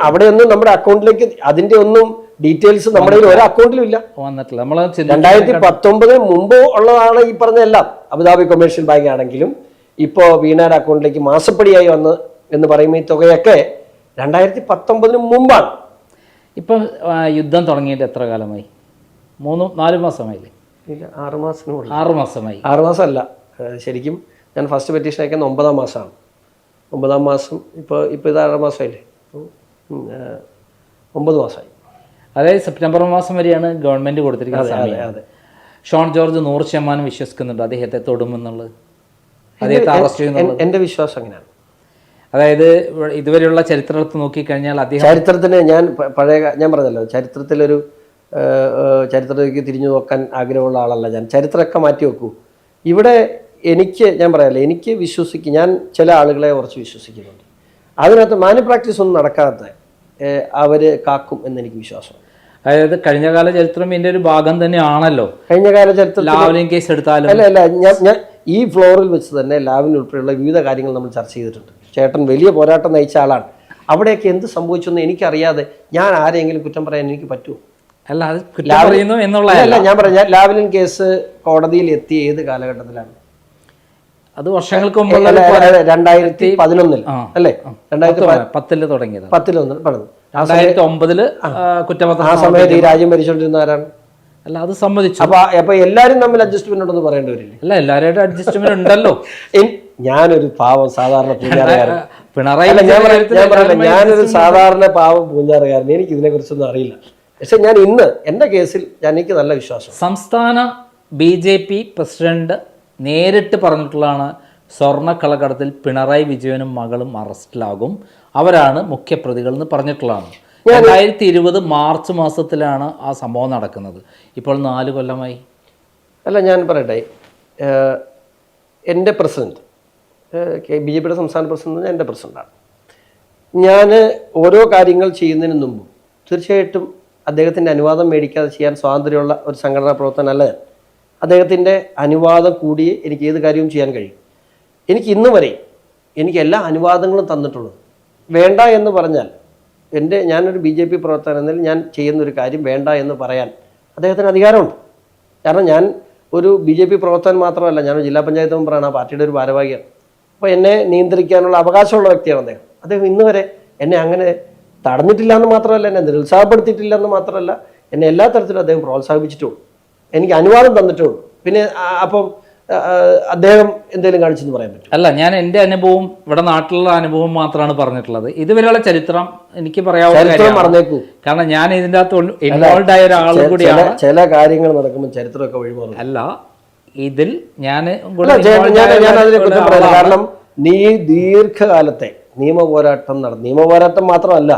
അവിടെയൊന്നും നമ്മുടെ അക്കൗണ്ടിലേക്ക് അതിന്റെ ഒന്നും ഡീറ്റെയിൽസ് നമ്മുടെ ഒരു അക്കൗണ്ടിലും ഇല്ല, വന്നിട്ടില്ല. 2019 മുമ്പ് ഉള്ളതാണ് ഈ പറഞ്ഞ എല്ലാം. അബുദാബി കൊമേഴ്ഷ്യൽ ബാങ്ക് ആണെങ്കിലും ഇപ്പോൾ വീണയുടെ അക്കൗണ്ടിലേക്ക് മാസപ്പടിയായി വന്ന് എന്ന് പറയുമ്പോൾ ഈ തുകയൊക്കെ 2019 മുമ്പാണ്. ഇപ്പം യുദ്ധം തുടങ്ങിയിട്ട് എത്ര കാലമായി? 3-4 മാസമായില്ലേ? ഇല്ല, 6 മാസമായി. 6 മാസമല്ല, ശരിക്കും ഞാൻ ഫസ്റ്റ് പെറ്റീഷൻ അയക്കുന്ന 9-ാം മാസമാണ്. 9-ാം മാസം ഇപ്പോൾ ഇത് 6 മാസമായില്ലേ, 9 മാസമായി. അതായത് സെപ്റ്റംബർ മാസം വരെയാണ് ഗവൺമെന്റ് കൊടുത്തിരിക്കുന്നത് സമയം. ഷോൺ ജോർജ് 100% വിശ്വസിക്കുന്നുണ്ട് അദ്ദേഹത്തെ തൊടുമെന്നുള്ളത്, അദ്ദേഹത്തെ അറസ്റ്റ് ചെയ്യുന്നത്. എൻ്റെ വിശ്വാസം അങ്ങനെയാണ്. അതായത് ഇതുവരെയുള്ള ചരിത്രത്തിൽ നോക്കിക്കഴിഞ്ഞാൽ ചരിത്രത്തിന് ഞാൻ പറഞ്ഞല്ലോ, ചരിത്രത്തിലേക്ക് തിരിഞ്ഞു നോക്കാൻ ആഗ്രഹമുള്ള ആളല്ല ഞാൻ. ചരിത്രമൊക്കെ മാറ്റി വെക്കൂ. ഇവിടെ ഞാൻ പറയാമല്ലോ, എനിക്ക് ഞാൻ ചില ആളുകളെ കുറച്ച് വിശ്വസിക്കുന്നുണ്ട്. അതിനകത്ത് മാനുപ്രാക്ടീസ് ഒന്നും നടക്കാത്ത അവർ കാക്കും എന്നെനിക്ക് വിശ്വാസമാണ്. അതായത് കഴിഞ്ഞകാല ചരിത്രം ഇതിന്റെ ഒരു ഭാഗം തന്നെയാണല്ലോ. കഴിഞ്ഞകാല ചരിത്രം ലാവ്ലിൻ കേസ് എടുത്താലും അല്ല ഞാൻ ഈ ഫ്ലോറിൽ വെച്ച് തന്നെ ലാവ്ലിൻ ഉൾപ്പെടെയുള്ള വിവിധ കാര്യങ്ങൾ നമ്മൾ ചർച്ച ചെയ്തിട്ടുണ്ട്. ചേട്ടൻ വലിയ പോരാട്ടം നയിച്ച ആളാണ്. അവിടെയൊക്കെ എന്ത് സംഭവിച്ചെന്ന് എനിക്കറിയാതെ ഞാൻ ആരെങ്കിലും കുറ്റം പറയാൻ എനിക്ക് പറ്റുമോ? അല്ല, അത് കുറ്റം പറയുന്നു എന്നുള്ളതല്ല ഞാൻ പറഞ്ഞ ലാവ്ലിൻ കേസ് കോടതിയിൽ എത്തിയ ഏത് കാലഘട്ടത്തിലാണ്? അത് വർഷങ്ങൾക്ക് മുമ്പുള്ള 2011 അല്ലേ? 2010 തുടങ്ങിയത്. 2009 കുറ്റപത്രം. ആ സമയത്ത് ഈ രാജ്യം ഭരിച്ചുകൊണ്ടിരുന്ന ആരാണ്? അല്ല, അത് സമ്മതിച്ചു. അപ്പൊ എല്ലാരും തമ്മിൽ അഡ്ജസ്റ്റ്മെന്റ് ഉണ്ടെന്ന് പറയേണ്ടി വരില്ല? അല്ല, എല്ലാവരുമായിട്ട് അഡ്ജസ്റ്റ്മെന്റ് ഉണ്ടല്ലോ. ഞാനൊരു പാവം സാധാരണ പൂഞ്ഞാറുകാരൻ, ഞാനൊരു സാധാരണ പാവം പൂഞ്ഞാറുകാരൻ, എനിക്ക് ഇതിനെ കുറിച്ചൊന്നും അറിയില്ല. പക്ഷെ ഞാൻ ഇന്ന് എന്റെ കേസിൽ എനിക്ക് നല്ല വിശ്വാസം. സംസ്ഥാന BJP പ്രസിഡന്റ് നേരിട്ട് പറഞ്ഞിട്ടുള്ളതാണ്, സ്വർണ്ണക്കളക്കടത്തിൽ പിണറായി വിജയനും മകളും അറസ്റ്റിലാകും, അവരാണ് മുഖ്യപ്രതികൾ എന്ന് പറഞ്ഞിട്ടുള്ളതാണ്. 2020 മാർച്ച് മാസത്തിലാണ് ആ സംഭവം നടക്കുന്നത്. ഇപ്പോൾ 4 കൊല്ലമായി. അല്ല, ഞാൻ പറയട്ടെ, എൻ്റെ പ്രസിഡന്റ് BJPയുടെ സംസ്ഥാന പ്രസിഡന്റ് എൻ്റെ പ്രസിഡന്റാണ്. ഞാൻ ഓരോ കാര്യങ്ങൾ ചെയ്യുന്നതിന് മുമ്പും തീർച്ചയായിട്ടും അദ്ദേഹത്തിൻ്റെ അനുവാദം മേടിക്കാതെ ചെയ്യാൻ സ്വാതന്ത്ര്യമുള്ള ഒരു സംഘടനാ പ്രവർത്തനമല്ല ഞാൻ. അദ്ദേഹത്തിൻ്റെ അനുവാദം കൂടിയേ എനിക്ക് ഏത് കാര്യവും ചെയ്യാൻ കഴിയും. എനിക്ക് ഇന്ന് വരെ എനിക്ക് എല്ലാ അനുവാദങ്ങളും തന്നിട്ടുള്ളത്. വേണ്ട എന്ന് പറഞ്ഞാൽ ഞാനൊരു BJP പ്രവർത്തകൻ എന്നതിൽ ഞാൻ ചെയ്യുന്നൊരു കാര്യം വേണ്ട എന്ന് പറയാൻ അദ്ദേഹത്തിന് അധികാരമുണ്ട്. കാരണം ഞാൻ ഒരു BJP പ്രവർത്തകൻ മാത്രമല്ല, ഞാനൊരു ജില്ലാ പഞ്ചായത്ത് മെമ്പറാണ്, ആ പാർട്ടിയുടെ ഒരു ഭാരവാഹിയാണ്. അപ്പോൾ എന്നെ നിയന്ത്രിക്കാനുള്ള അവകാശമുള്ള വ്യക്തിയാണ് അദ്ദേഹം. അദ്ദേഹം ഇന്ന് വരെ എന്നെ അങ്ങനെ തടഞ്ഞിട്ടില്ല എന്ന് മാത്രമല്ല, എന്നെ നിരുത്സാഹപ്പെടുത്തിയിട്ടില്ല എന്ന് മാത്രമല്ല, എന്നെ എല്ലാ തരത്തിലും അദ്ദേഹം പ്രോത്സാഹിപ്പിച്ചിട്ടുള്ളൂ. എനിക്ക് അനുവാദം തന്നിട്ടുള്ളൂ. പിന്നെ അപ്പം അദ്ദേഹം എന്തെങ്കിലും കാണിച്ചെന്ന് പറയാൻ പറ്റും? അല്ല, ഞാൻ എൻ്റെ അനുഭവം, ഇവിടെ നാട്ടിലുള്ള അനുഭവം മാത്രമാണ് പറഞ്ഞിട്ടുള്ളത്. ഇതുവരെയുള്ള ചരിത്രം എനിക്ക് പറയാവുന്ന ചരിത്രം മറന്നേക്കൂ. കാരണം ഞാൻ ഇതിൻ്റെ അകത്ത് ഇൻവോൾവ് ആയ ഒരാൾ കൂടിയാണ്. ചില കാര്യങ്ങൾ നടക്കുമ്പോൾ ചരിത്രമൊക്കെ വഴിമാറും. അല്ല, ഇതിൽ ഞാൻ അതിനെ കുറ്റം പറയാം. കാരണം നീ ദീർഘകാലത്തെ നിയമ പോരാട്ടം മാത്രമല്ല,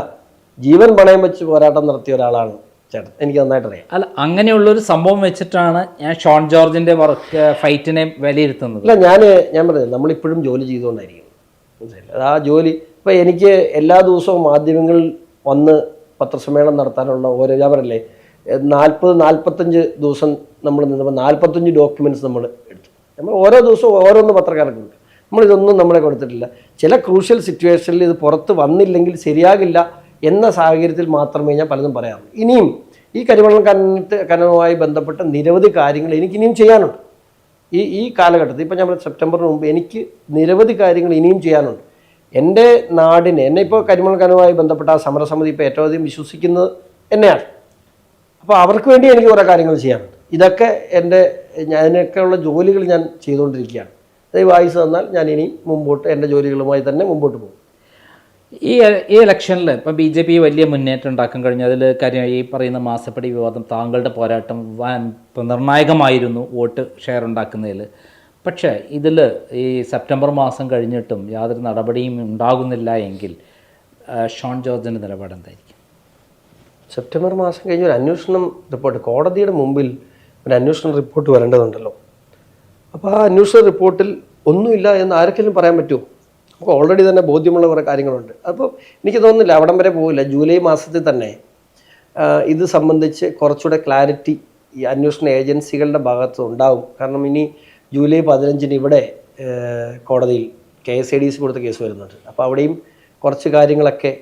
ജീവൻ പണയം വെച്ച് പോരാട്ടം നടത്തിയ ഒരാളാണ് ചേട്ടൻ. എനിക്ക് നന്നായിട്ട് അറിയാം. അല്ല, അങ്ങനെയുള്ളൊരു സംഭവം വെച്ചിട്ടാണ് ഞാൻ ഷോൺ ജോർജിന്റെ ഫൈറ്റിനെ വിലയിരുത്തുന്നത്. അല്ല, ഞാൻ പറഞ്ഞത് നമ്മളിപ്പോഴും ജോലി ചെയ്തുകൊണ്ടായിരിക്കും. ആ ജോലി ഇപ്പൊ എനിക്ക് എല്ലാ ദിവസവും മാധ്യമങ്ങളിൽ വന്ന് പത്രസമ്മേളനം നടത്താനുള്ള ഞാൻ പറയല്ലേ, 40-45 ദിവസം നമ്മൾ നിന്നപ്പോൾ 45 ഡോക്യുമെന്റ്സ് നമ്മൾ എടുത്തു. നമ്മൾ ഓരോ ദിവസവും ഓരോന്ന് പത്രക്കാർക്ക് കൊടുക്കും. നമ്മളിതൊന്നും നമ്മളെ കൊടുത്തിട്ടില്ല. ചില ക്രൂഷ്യൽ സിറ്റുവേഷനിൽ ഇത് പുറത്ത് വന്നില്ലെങ്കിൽ ശരിയാകില്ല എന്ന സാഹചര്യത്തിൽ മാത്രമേ ഞാൻ പലതും പറയാറുള്ളൂ. ഇനിയും ഈ കരിമണൽ ഖനനവുമായി ബന്ധപ്പെട്ട നിരവധി കാര്യങ്ങൾ എനിക്കിനിയും ചെയ്യാനുണ്ട്. ഈ കാലഘട്ടത്തിൽ ഇപ്പം ഞാൻ സെപ്റ്റംബറിന് മുമ്പ് എനിക്ക് നിരവധി കാര്യങ്ങൾ ഇനിയും ചെയ്യാനുണ്ട്. എൻ്റെ നാടിനെ, എന്നെ ഇപ്പോൾ കരിമണൽ ഖനനവുമായി ബന്ധപ്പെട്ട ആ സമരസമിതി ഇപ്പോൾ ഏറ്റവും അധികം വിശ്വസിക്കുന്നത് എന്നെയാണ്. അപ്പോൾ അവർക്ക് വേണ്ടി എനിക്ക് കുറേ കാര്യങ്ങൾ ചെയ്യാനുണ്ട്. ഇതൊക്കെ അതിനൊക്കെയുള്ള ജോലികൾ ഞാൻ ചെയ്തുകൊണ്ടിരിക്കുകയാണ്. ദയവ് വായിച്ചു തന്നാൽ ഞാൻ ഇനി മുമ്പോട്ട് എൻ്റെ ജോലികളുമായി തന്നെ മുമ്പോട്ട് പോകും. ഈ ഇലക്ഷനിൽ ഇപ്പം BJP വലിയ മുന്നേറ്റം ഉണ്ടാക്കാൻ കഴിഞ്ഞു. അതിൽ കാര്യം ഈ പറയുന്ന മാസപ്പടി വിവാദം, താങ്കളുടെ പോരാട്ടം നിർണായകമായിരുന്നു വോട്ട് ഷെയർ ഉണ്ടാക്കുന്നതിൽ. പക്ഷേ ഇതിൽ ഈ സെപ്റ്റംബർ മാസം കഴിഞ്ഞിട്ടും യാതൊരു നടപടിയും ഉണ്ടാകുന്നില്ല എങ്കിൽ ഷോൺ ജോർജിൻ്റെ നിലപാട് എന്തായിരിക്കും? സെപ്റ്റംബർ മാസം കഴിഞ്ഞ് ഒരു അന്വേഷണം റിപ്പോർട്ട്, കോടതിയുടെ മുമ്പിൽ ഒരു അന്വേഷണ റിപ്പോർട്ട് വരേണ്ടതുണ്ടല്ലോ. അപ്പോൾ ആ അന്വേഷണ റിപ്പോർട്ടിൽ ഒന്നുമില്ല എന്ന് ആർക്കെങ്കിലും പറയാൻ പറ്റുമോ? നമുക്ക് ഓൾറെഡി തന്നെ ബോധ്യമുള്ള കുറേ കാര്യങ്ങളുണ്ട്. അപ്പോൾ എനിക്ക് തോന്നുന്നില്ല അവിടം വരെ പോകില്ല. ജൂലൈ മാസത്തിൽ തന്നെ ഇത് സംബന്ധിച്ച് കുറച്ചുകൂടെ ക്ലാരിറ്റി ഈ അന്വേഷണ ഏജൻസികളുടെ ഭാഗത്ത് ഉണ്ടാവും. കാരണം ഇനി ജൂലൈ 15 ഇവിടെ കോടതിയിൽ KSADC കൊടുത്ത കേസ് വരുന്നുണ്ട്. അപ്പോൾ അവിടെയും കുറച്ച് കാര്യങ്ങളൊക്കെ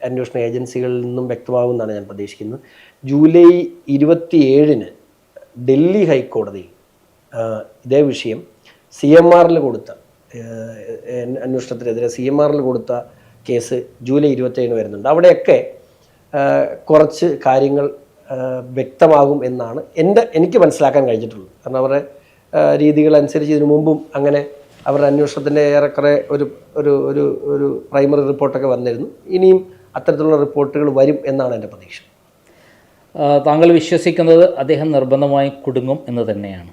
അന്വേഷണ ഏജൻസികളിൽ നിന്നും വ്യക്തമാകുമെന്നാണ് ഞാൻ പ്രതീക്ഷിക്കുന്നത്. ജൂലൈ 27 ഡൽഹി ഹൈക്കോടതിയിൽ ഇതേ വിഷയം CMRൽ കൊടുത്ത അന്വേഷണത്തിനെതിരെ CMRൽ കൊടുത്ത കേസ് ജൂലൈ 27 വരുന്നുണ്ട്. അവിടെയൊക്കെ കുറച്ച് കാര്യങ്ങൾ വ്യക്തമാകും എന്നാണ് എനിക്ക് മനസ്സിലാക്കാൻ കഴിഞ്ഞിട്ടുള്ളത്. കാരണം അവരുടെ രീതികളനുസരിച്ച് ഇതിനു മുമ്പും അങ്ങനെ അവരുടെ അന്വേഷണത്തിൻ്റെ ഏറെക്കുറെ ഒരു ഒരു ഒരു ഒരു പ്രൈമറി റിപ്പോർട്ടൊക്കെ വന്നിരുന്നു. ഇനിയും അത്തരത്തിലുള്ള റിപ്പോർട്ടുകൾ വരും എന്നാണ് എൻ്റെ പ്രതീക്ഷ. താങ്കൾ വിശ്വസിക്കുന്നത് അദ്ദേഹം നിർബന്ധമായി കുടുങ്ങും എന്ന് തന്നെയാണ്?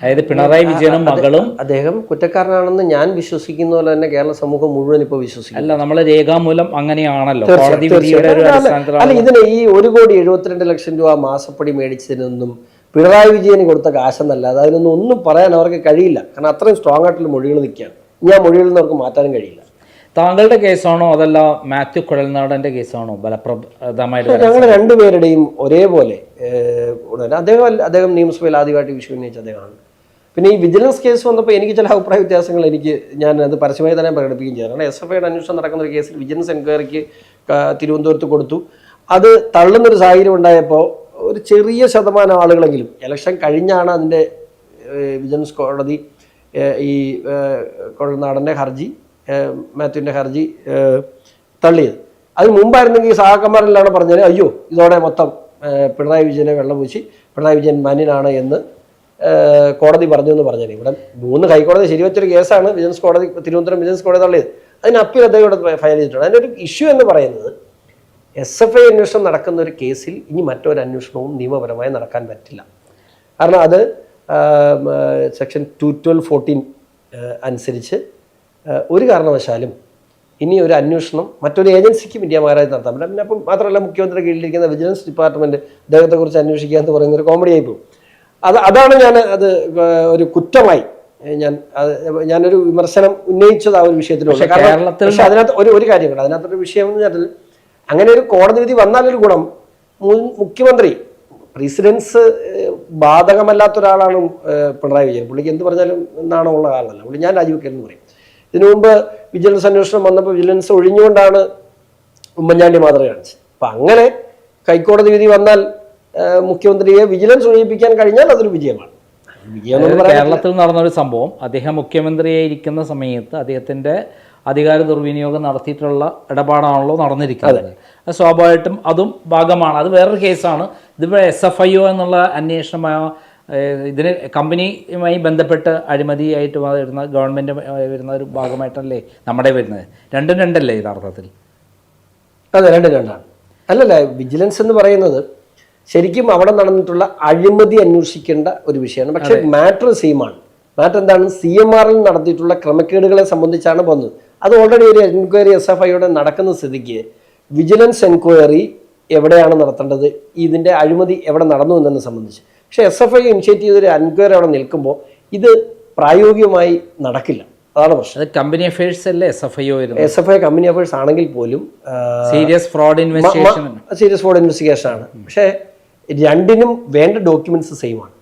അതായത് പിണറായി വിജയനും മകളും അദ്ദേഹം കുറ്റക്കാരനാണെന്ന് ഞാൻ വിശ്വസിക്കുന്ന പോലെ തന്നെ കേരള സമൂഹം മുഴുവൻ ഇപ്പോൾ വിശ്വസിക്കും. അല്ല, നമ്മൾ രേഖാമൂലം അങ്ങനെയാണല്ലോ. അല്ല, ഇതിന് ഈ 1,72,00,000 രൂപ മാസപ്പടി മേടിച്ചതിനൊന്നും പിണറായി വിജയന് കൊടുത്ത കാശെന്നല്ലാതെ അതിനൊന്നും പറയാൻ അവർക്ക് കഴിയില്ല. കാരണം അത്രയും സ്ട്രോങ് ആയിട്ടുള്ള മൊഴികൾ നിൽക്കുകയാണ്. ഞാൻ മൊഴികളിൽ നിന്ന് അവർക്ക് മാറ്റാനും കഴിയില്ല. താങ്കളുടെ കേസാണോ അതല്ല മാത്യു കുഴൽനാടൻ്റെ കേസാണോ ഫലപ്രദമായിട്ട്? ഞങ്ങൾ രണ്ടുപേരുടെയും ഒരേപോലെ അദ്ദേഹം നിയമസഭയിൽ ആദ്യമായിട്ട് വിഷയം ഉന്നയിച്ച അദ്ദേഹമാണ്. പിന്നെ ഈ വിജിലൻസ് കേസ് വന്നപ്പോൾ എനിക്ക് ചില അഭിപ്രായ വ്യത്യാസങ്ങൾ ഞാൻ അത് പരസ്യമായി തന്നെ പ്രകടിപ്പിക്കുകയും ചെയ്തു. കാരണം SFIയുടെ അന്വേഷണം നടക്കുന്ന ഒരു കേസിൽ വിജിലൻസ് എൻക്വയറിക്ക് തിരുവനന്തപുരത്ത് കൊടുത്തു. അത് തള്ളുന്നൊരു സാഹചര്യം ഉണ്ടായപ്പോൾ ഒരു ചെറിയ ശതമാനം ആളുകളെങ്കിലും, ഇലക്ഷൻ കഴിഞ്ഞാണ് അതിൻ്റെ വിജിലൻസ് കോടതി ഈ കുഴൽനാടൻ്റെ ഹർജി, മാത്യുവിൻ്റെ ഹർജി തള്ളിയത്. അതിന് മുമ്പായിരുന്നെങ്കിൽ സഹാക്കന്മാരെല്ലാം പറഞ്ഞാൽ അയ്യോ ഇതോടെ മൊത്തം പിണറായി വിജയനെ വെള്ളപൂശി പിണറായി വിജയൻ മാന്യനാണ് എന്ന് കോടതി പറഞ്ഞു എന്ന് പറഞ്ഞാൽ ഇവിടെ 3 ഹൈക്കോടതി ശരിവെച്ചൊരു കേസാണ് വിജിലൻസ് കോടതി, തിരുവനന്തപുരം വിജിലൻസ് കോടതി തള്ളിയത്. അതിന് അപ്പീൽ അദ്ദേഹം ഇവിടെ ഫയൽ ചെയ്തിട്ടുണ്ട്. അതിൻ്റെ ഒരു ഇഷ്യൂ എന്ന് പറയുന്നത് SFI അന്വേഷണം നടക്കുന്ന ഒരു കേസിൽ ഇനി മറ്റൊരു അന്വേഷണവും നിയമപരമായി നടക്കാൻ പറ്റില്ല. കാരണം അത് സെക്ഷൻ 212(14) അനുസരിച്ച് ഒരു കാരണവശാലും ഇനി ഒരു അന്വേഷണം മറ്റൊരു ഏജൻസിക്കും ഇന്ത്യ മഹാരാജ് നടത്താൻ പറ്റില്ല. പിന്നെ അപ്പം മാത്രമല്ല മുഖ്യമന്ത്രി കീഴിലിരിക്കുന്ന വിജിലൻസ് ഡിപ്പാർട്ട്മെൻറ്റ് അദ്ദേഹത്തെക്കുറിച്ച് അന്വേഷിക്കുക എന്ന് പറയുന്നൊരു കോമഡിയായി പോകും. അതാണ് ഞാൻ ഒരു കുറ്റമായി ഞാനൊരു വിമർശനം ഉന്നയിച്ചത് ആ ഒരു വിഷയത്തിലുള്ള. പക്ഷേ അതിനകത്ത് ഒരു കാര്യം കൂടെ, അതിനകത്തൊരു വിഷയം എന്ന് പറഞ്ഞാൽ അങ്ങനെ ഒരു കോടതി വിധി വന്നാലൊരു ഗുണം, മുഖ്യമന്ത്രി പ്രസിഡൻസ് ബാധകമല്ലാത്ത ഒരാളാണ് പിണറായി വിജയൻ. പുള്ളിക്ക് എന്ത് പറഞ്ഞാലും എന്നാണോ ഉള്ള ആളല്ല. പുള്ളി ഞാൻ രാജിവെക്കലെന്ന് പറയും. ഇതിനു മുമ്പ് വിജിലൻസ് അന്വേഷണം വന്നപ്പോൾ വിജിലൻസ് ഒഴിഞ്ഞുകൊണ്ടാണ് ഉമ്മൻചാണ്ടി മാതൃക കാണിച്ചത്. അപ്പം അങ്ങനെ ഹൈക്കോടതി വിധി വന്നാൽ മുഖ്യമന്ത്രിയെ വിജിലൻസ് ഒഴിപ്പിക്കാൻ കഴിഞ്ഞാൽ അതൊരു വിജയമാണ്. കേരളത്തിൽ നടന്നൊരു സംഭവം, അദ്ദേഹം മുഖ്യമന്ത്രിയെ ഇരിക്കുന്ന സമയത്ത് അദ്ദേഹത്തിൻ്റെ അധികാര ദുർവിനിയോഗം നടത്തിയിട്ടുള്ള ഇടപാടാണല്ലോ നടന്നിരിക്കുന്നത്. സ്വാഭാവികമായിട്ടും അതും ഭാഗമാണ്. അത് വേറൊരു കേസാണ്. ഇതിപ്പോൾ SFIO എന്നുള്ള അന്വേഷണം ഇതിന് കമ്പനിയുമായി ബന്ധപ്പെട്ട് അഴിമതിയായിട്ട് വരുന്ന ഗവൺമെൻറ് വരുന്ന ഒരു ഭാഗമായിട്ടല്ലേ നമ്മുടെ വരുന്നത്? രണ്ടും രണ്ടല്ലേ യഥാർത്ഥത്തിൽ? അതെ, രണ്ടാണ്. അല്ലല്ല, വിജിലൻസ് എന്ന് പറയുന്നത് ശരിക്കും അവിടെ നടന്നിട്ടുള്ള അഴിമതി അന്വേഷിക്കേണ്ട ഒരു വിഷയമാണ്. പക്ഷെ മാറ്റർ സെയിമാണ്. മാറ്റർ എന്താണ്? CMR നടത്തിയിട്ടുള്ള ക്രമക്കേടുകളെ സംബന്ധിച്ചാണ് വന്നത്. അത് ഓൾറെഡി ഒരു എൻക്വയറി SFIയുടെ നടക്കുന്ന സ്ഥിതിക്ക് വിജിലൻസ് എൻക്വയറി എവിടെയാണ് നടത്തേണ്ടത്, ഇതിൻ്റെ അഴിമതി എവിടെ നടന്നു എന്നതിനെ സംബന്ധിച്ച്. പക്ഷേ SFI ഇനിഷ്യേറ്റ് ചെയ്തൊരു എൻക്വയറി അവിടെ നിൽക്കുമ്പോൾ ഇത് പ്രായോഗികമായി നടക്കില്ല. അതാണ് പ്രശ്നം. അത് കമ്പനി അഫയേഴ്സ് അല്ലേ SFI കമ്പനി അഫയേഴ്സ് ആണെങ്കിൽ പോലും സീരിയസ് ഫ്രോഡ് ഇൻവെസ്റ്റിഗേഷൻ ആണ്. പക്ഷേ രണ്ടിനും വേണ്ട ഡോക്യുമെന്റ്സ് സെയിം ആണ്.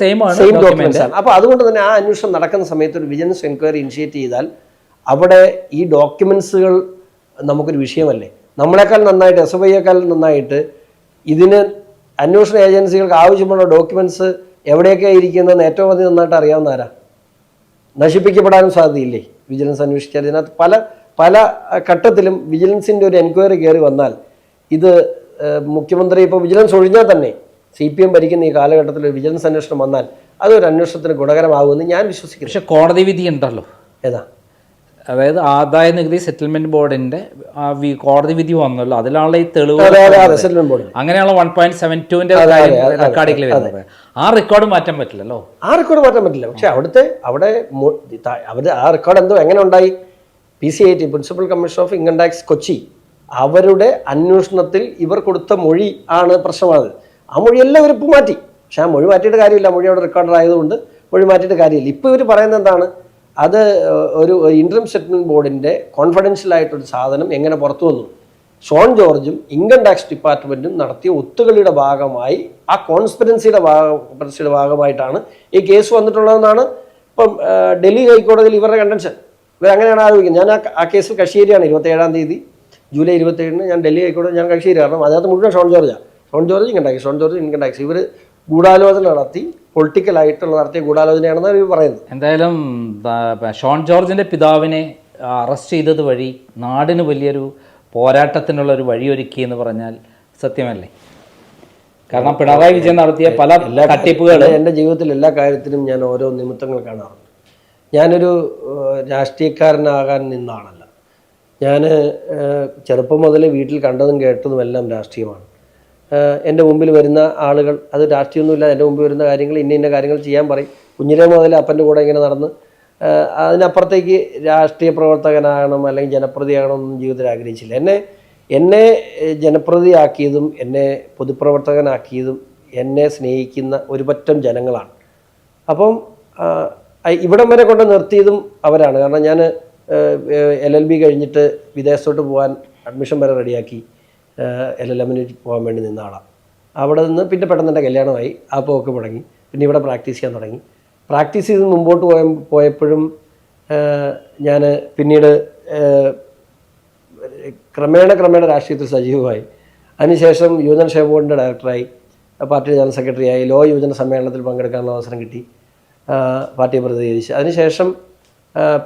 സെയിം ഡോക്യുമെന്റ്സ് ആണ്. അപ്പോൾ അതുകൊണ്ട് തന്നെ ആ അന്വേഷണം നടക്കുന്ന സമയത്ത് ഒരു വിജിലൻസ് എൻക്വയറി ഇനിഷ്യേറ്റ് ചെയ്താൽ അവിടെ ഈ ഡോക്യുമെന്റ്സുകൾ നമുക്കൊരു വിഷയമല്ലേ. നമ്മളെക്കാൾ നന്നായിട്ട് SFIയേക്കാൾ നന്നായിട്ട് ഇതിന് അന്വേഷണ ഏജൻസികൾക്ക് ആവശ്യമുള്ള ഡോക്യുമെന്റ്സ് എവിടെയൊക്കെ ഇരിക്കുന്നതെന്ന് ഏറ്റവും അധികം നന്നായിട്ട് അറിയാവുന്ന ആരാ? നശിപ്പിക്കപ്പെടാനും സാധ്യതയില്ലേ വിജിലൻസ് അന്വേഷിച്ചാൽ? ഇതിനകത്ത് പല ഘട്ടത്തിലും വിജിലൻസിൻ്റെ ഒരു എൻക്വയറി കയറി വന്നാൽ ഇത് മുഖ്യമന്ത്രി ഇപ്പോൾ വിജിലൻസ് ഒഴിഞ്ഞാൽ തന്നെ CPM ഭരിക്കുന്ന ഈ കാലഘട്ടത്തിൽ ഒരു വിജിലൻസ് അന്വേഷണം വന്നാൽ അതൊരു അന്വേഷണത്തിന് ഗുണകരമാകുമെന്ന് ഞാൻ വിശ്വസിക്കുന്നു. പക്ഷെ കോടതി വിധി ഉണ്ടല്ലോ. ഏതാ? അതായത് ആദായ നികുതി സെറ്റിൽമെന്റ് ബോർഡിന്റെ കോടതി വിധി വന്നല്ലോ, അതിലാണല്ലോ ഈ തെളിവ്. അങ്ങനെയുള്ള 1.72 റെക്കോർഡിൽ വരുന്നത്. ആ റെക്കോർഡ് മാറ്റാൻ പറ്റില്ലല്ലോ. ആ റെക്കോർഡ് മാറ്റാൻ പറ്റില്ല. പക്ഷെ അവിടെ ആ റെക്കോർഡ് എന്തോ എങ്ങനെ ഉണ്ടായി? PCIT principal commission of income tax Kochi അവരുടെ അന്വേഷണത്തിൽ ഇവർ കൊടുത്ത മൊഴി ആണ് പ്രശ്നമായത്. ആ മൊഴി എല്ലാവരും ഇപ്പം മാറ്റി. പക്ഷെ ആ മൊഴി മാറ്റിയിട്ട് കാര്യമില്ല. മൊഴി അവിടെ റെക്കോർഡർ ആയതുകൊണ്ട് മൊഴി മാറ്റിയിട്ട് കാര്യമില്ല. ഇപ്പോൾ ഇവർ പറയുന്നത് എന്താണ്? അത് ഒരു ഇൻട്രം സെറ്റിൽമെന്റ് ബോർഡിൻ്റെ കോൺഫിഡൻഷ്യൽ ആയിട്ടൊരു സാധനം എങ്ങനെ പുറത്തു വന്നു? ഷോൺ ജോർജും ഇൻകം ടാക്സ് ഡിപ്പാർട്ട്മെന്റും നടത്തിയ ഒത്തുകളിയുടെ ഭാഗമായി, ആ കോൺസ്പിറൻസിയുടെ ഭാഗമായിട്ടാണ് ഈ കേസ് വന്നിട്ടുള്ളതെന്നാണ് ഇപ്പം ഡൽഹി ഹൈക്കോടതിയിൽ ഇവരുടെ കണ്ടൻഷൻ. ഇവരങ്ങനെയാണ് ആരോപിക്കുന്നത്. ഞാൻ ആ കേസിൽ കക്ഷിയേരിയാണ്. 27-ാം തീയതി ജൂലൈ 27-ന് ഞാൻ ഡൽഹി ഹൈക്കോടതി ഞാൻ കക്ഷിയേരി. കാരണം അതിനകത്ത് മുഴുവൻ ഷോൺ ജോർജ് ഇൻകം ടാക്സ് ഇവർ ഗൂഢാലോചന നടത്തി, പൊളിറ്റിക്കലായിട്ടുള്ള നടത്തിയ ഗൂഢാലോചനയാണെന്ന് ഇവർ പറയുന്നത്. എന്തായാലും ഷോൺ ജോർജിന്റെ പിതാവിനെ അറസ്റ്റ് ചെയ്തത് വഴി നാടിന് വലിയൊരു പോരാട്ടത്തിനുള്ള ഒരു വഴിയൊരുക്കി എന്ന് പറഞ്ഞാൽ സത്യമല്ലേ? കാരണം പിണറായി വിജയൻ നടത്തിയ പല തട്ടിപ്പുകൾ എൻ്റെ ജീവിതത്തിൽ എല്ലാ കാര്യത്തിലും ഞാൻ ഓരോ നിമിത്തങ്ങൾ കാണാറുണ്ട്. ഞാനൊരു രാഷ്ട്രീയക്കാരനാകാൻ നിന്നാണല്ല. ഞാൻ ചെറുപ്പം മുതലേ വീട്ടിൽ കണ്ടതും കേട്ടതും എല്ലാം രാഷ്ട്രീയമാണ്. എൻ്റെ മുമ്പിൽ വരുന്ന ആളുകൾ, അത് രാഷ്ട്രീയമൊന്നുമില്ല, എൻ്റെ മുമ്പിൽ വരുന്ന കാര്യങ്ങൾ ഇന്ന കാര്യങ്ങൾ ചെയ്യാൻ പറയും. കുഞ്ഞിലേ മുതൽ അപ്പൻ്റെ കൂടെ ഇങ്ങനെ നടന്ന് അതിനപ്പുറത്തേക്ക് രാഷ്ട്രീയ പ്രവർത്തകനാകണം അല്ലെങ്കിൽ ജനപ്രതിയാകണം എന്നും ജീവിതത്തിൽ ആഗ്രഹിച്ചില്ല. എന്നെ ജനപ്രതിയാക്കിയതും എന്നെ പൊതുപ്രവർത്തകനാക്കിയതും എന്നെ സ്നേഹിക്കുന്ന ഒരു പറ്റം ജനങ്ങളാണ്. അപ്പം ഇവിടം വരെ കൊണ്ട് നിർത്തിയതും അവരാണ്. കാരണം ഞാൻ LLB കഴിഞ്ഞിട്ട് വിദേശത്തോട്ട് പോകാൻ അഡ്മിഷൻ വരെ റെഡിയാക്കി LLMന് പോകാൻ വേണ്ടി നിന്ന ആളാണ്. അവിടെ നിന്ന് പിന്നെ പെട്ടെന്ന് എൻ്റെ കല്യാണമായി. ആ പോക്ക് മുടങ്ങി. പിന്നെ ഇവിടെ പ്രാക്ടീസ് ചെയ്യാൻ തുടങ്ങി. പ്രാക്ടീസ് ചെയ്ത് മുമ്പോട്ട് പോയപ്പോഴും ഞാൻ പിന്നീട് ക്രമേണ രാഷ്ട്രീയത്തിൽ സജീവമായി. അതിനുശേഷം യുവജനക്ഷേമ ബോർഡിൻ്റെ ഡയറക്ടറായി, പാർട്ടി ജനറൽ സെക്രട്ടറിയായി, ലോ യുവജന സമ്മേളനത്തിൽ പങ്കെടുക്കാനുള്ള അവസരം കിട്ടി, പാർട്ടിയെ പ്രതിനിധീകരിച്ച്. അതിനുശേഷം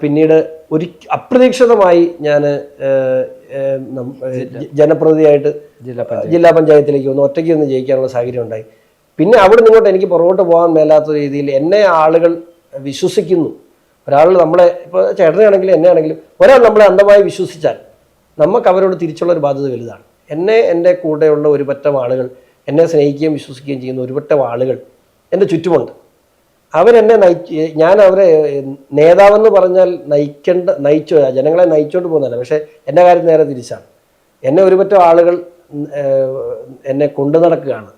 പിന്നീട് ഒരു അപ്രതീക്ഷിതമായി ഞാൻ ജനപ്രതിനിധിയായിട്ട് ജില്ലാ പഞ്ചായത്തിലേക്ക് വന്നു. ഒറ്റയ്ക്ക് ഒന്ന് ജയിക്കാനുള്ള സാഹചര്യം ഉണ്ടായി. പിന്നെ അവിടെ നിങ്ങോട്ട് എനിക്ക് പുറകോട്ട് പോകാൻ മേലാത്ത രീതിയിൽ എന്നെ ആളുകൾ വിശ്വസിക്കുന്നു. ഒരാൾ നമ്മളെ, ഇപ്പോൾ ചേട്ടനാണെങ്കിലും എന്നെ ആണെങ്കിലും ഒരാൾ നമ്മളെ അന്ധമായി വിശ്വസിച്ചാൽ നമുക്ക് അവരോട് തിരിച്ചുള്ള ഒരു ബാധ്യത വലുതാണ്. എൻ്റെ കൂടെയുള്ള ഒരു പറ്റം ആളുകൾ, എന്നെ സ്നേഹിക്കുകയും വിശ്വസിക്കുകയും ചെയ്യുന്ന ഒരു പറ്റം ആളുകൾ എൻ്റെ ചുറ്റുമുണ്ട്. അവരെന്നെ ഞാൻ അവരെ നേതാവെന്ന് പറഞ്ഞാൽ ജനങ്ങളെ നയിച്ചോണ്ട് പോകുന്നതല്ല. പക്ഷേ എൻ്റെ കാര്യം നേരെ തിരിച്ചാണ്. എന്നെ ഒരു പറ്റം ആളുകൾ എന്നെ കൊണ്ടു നടക്കുകയാണ്.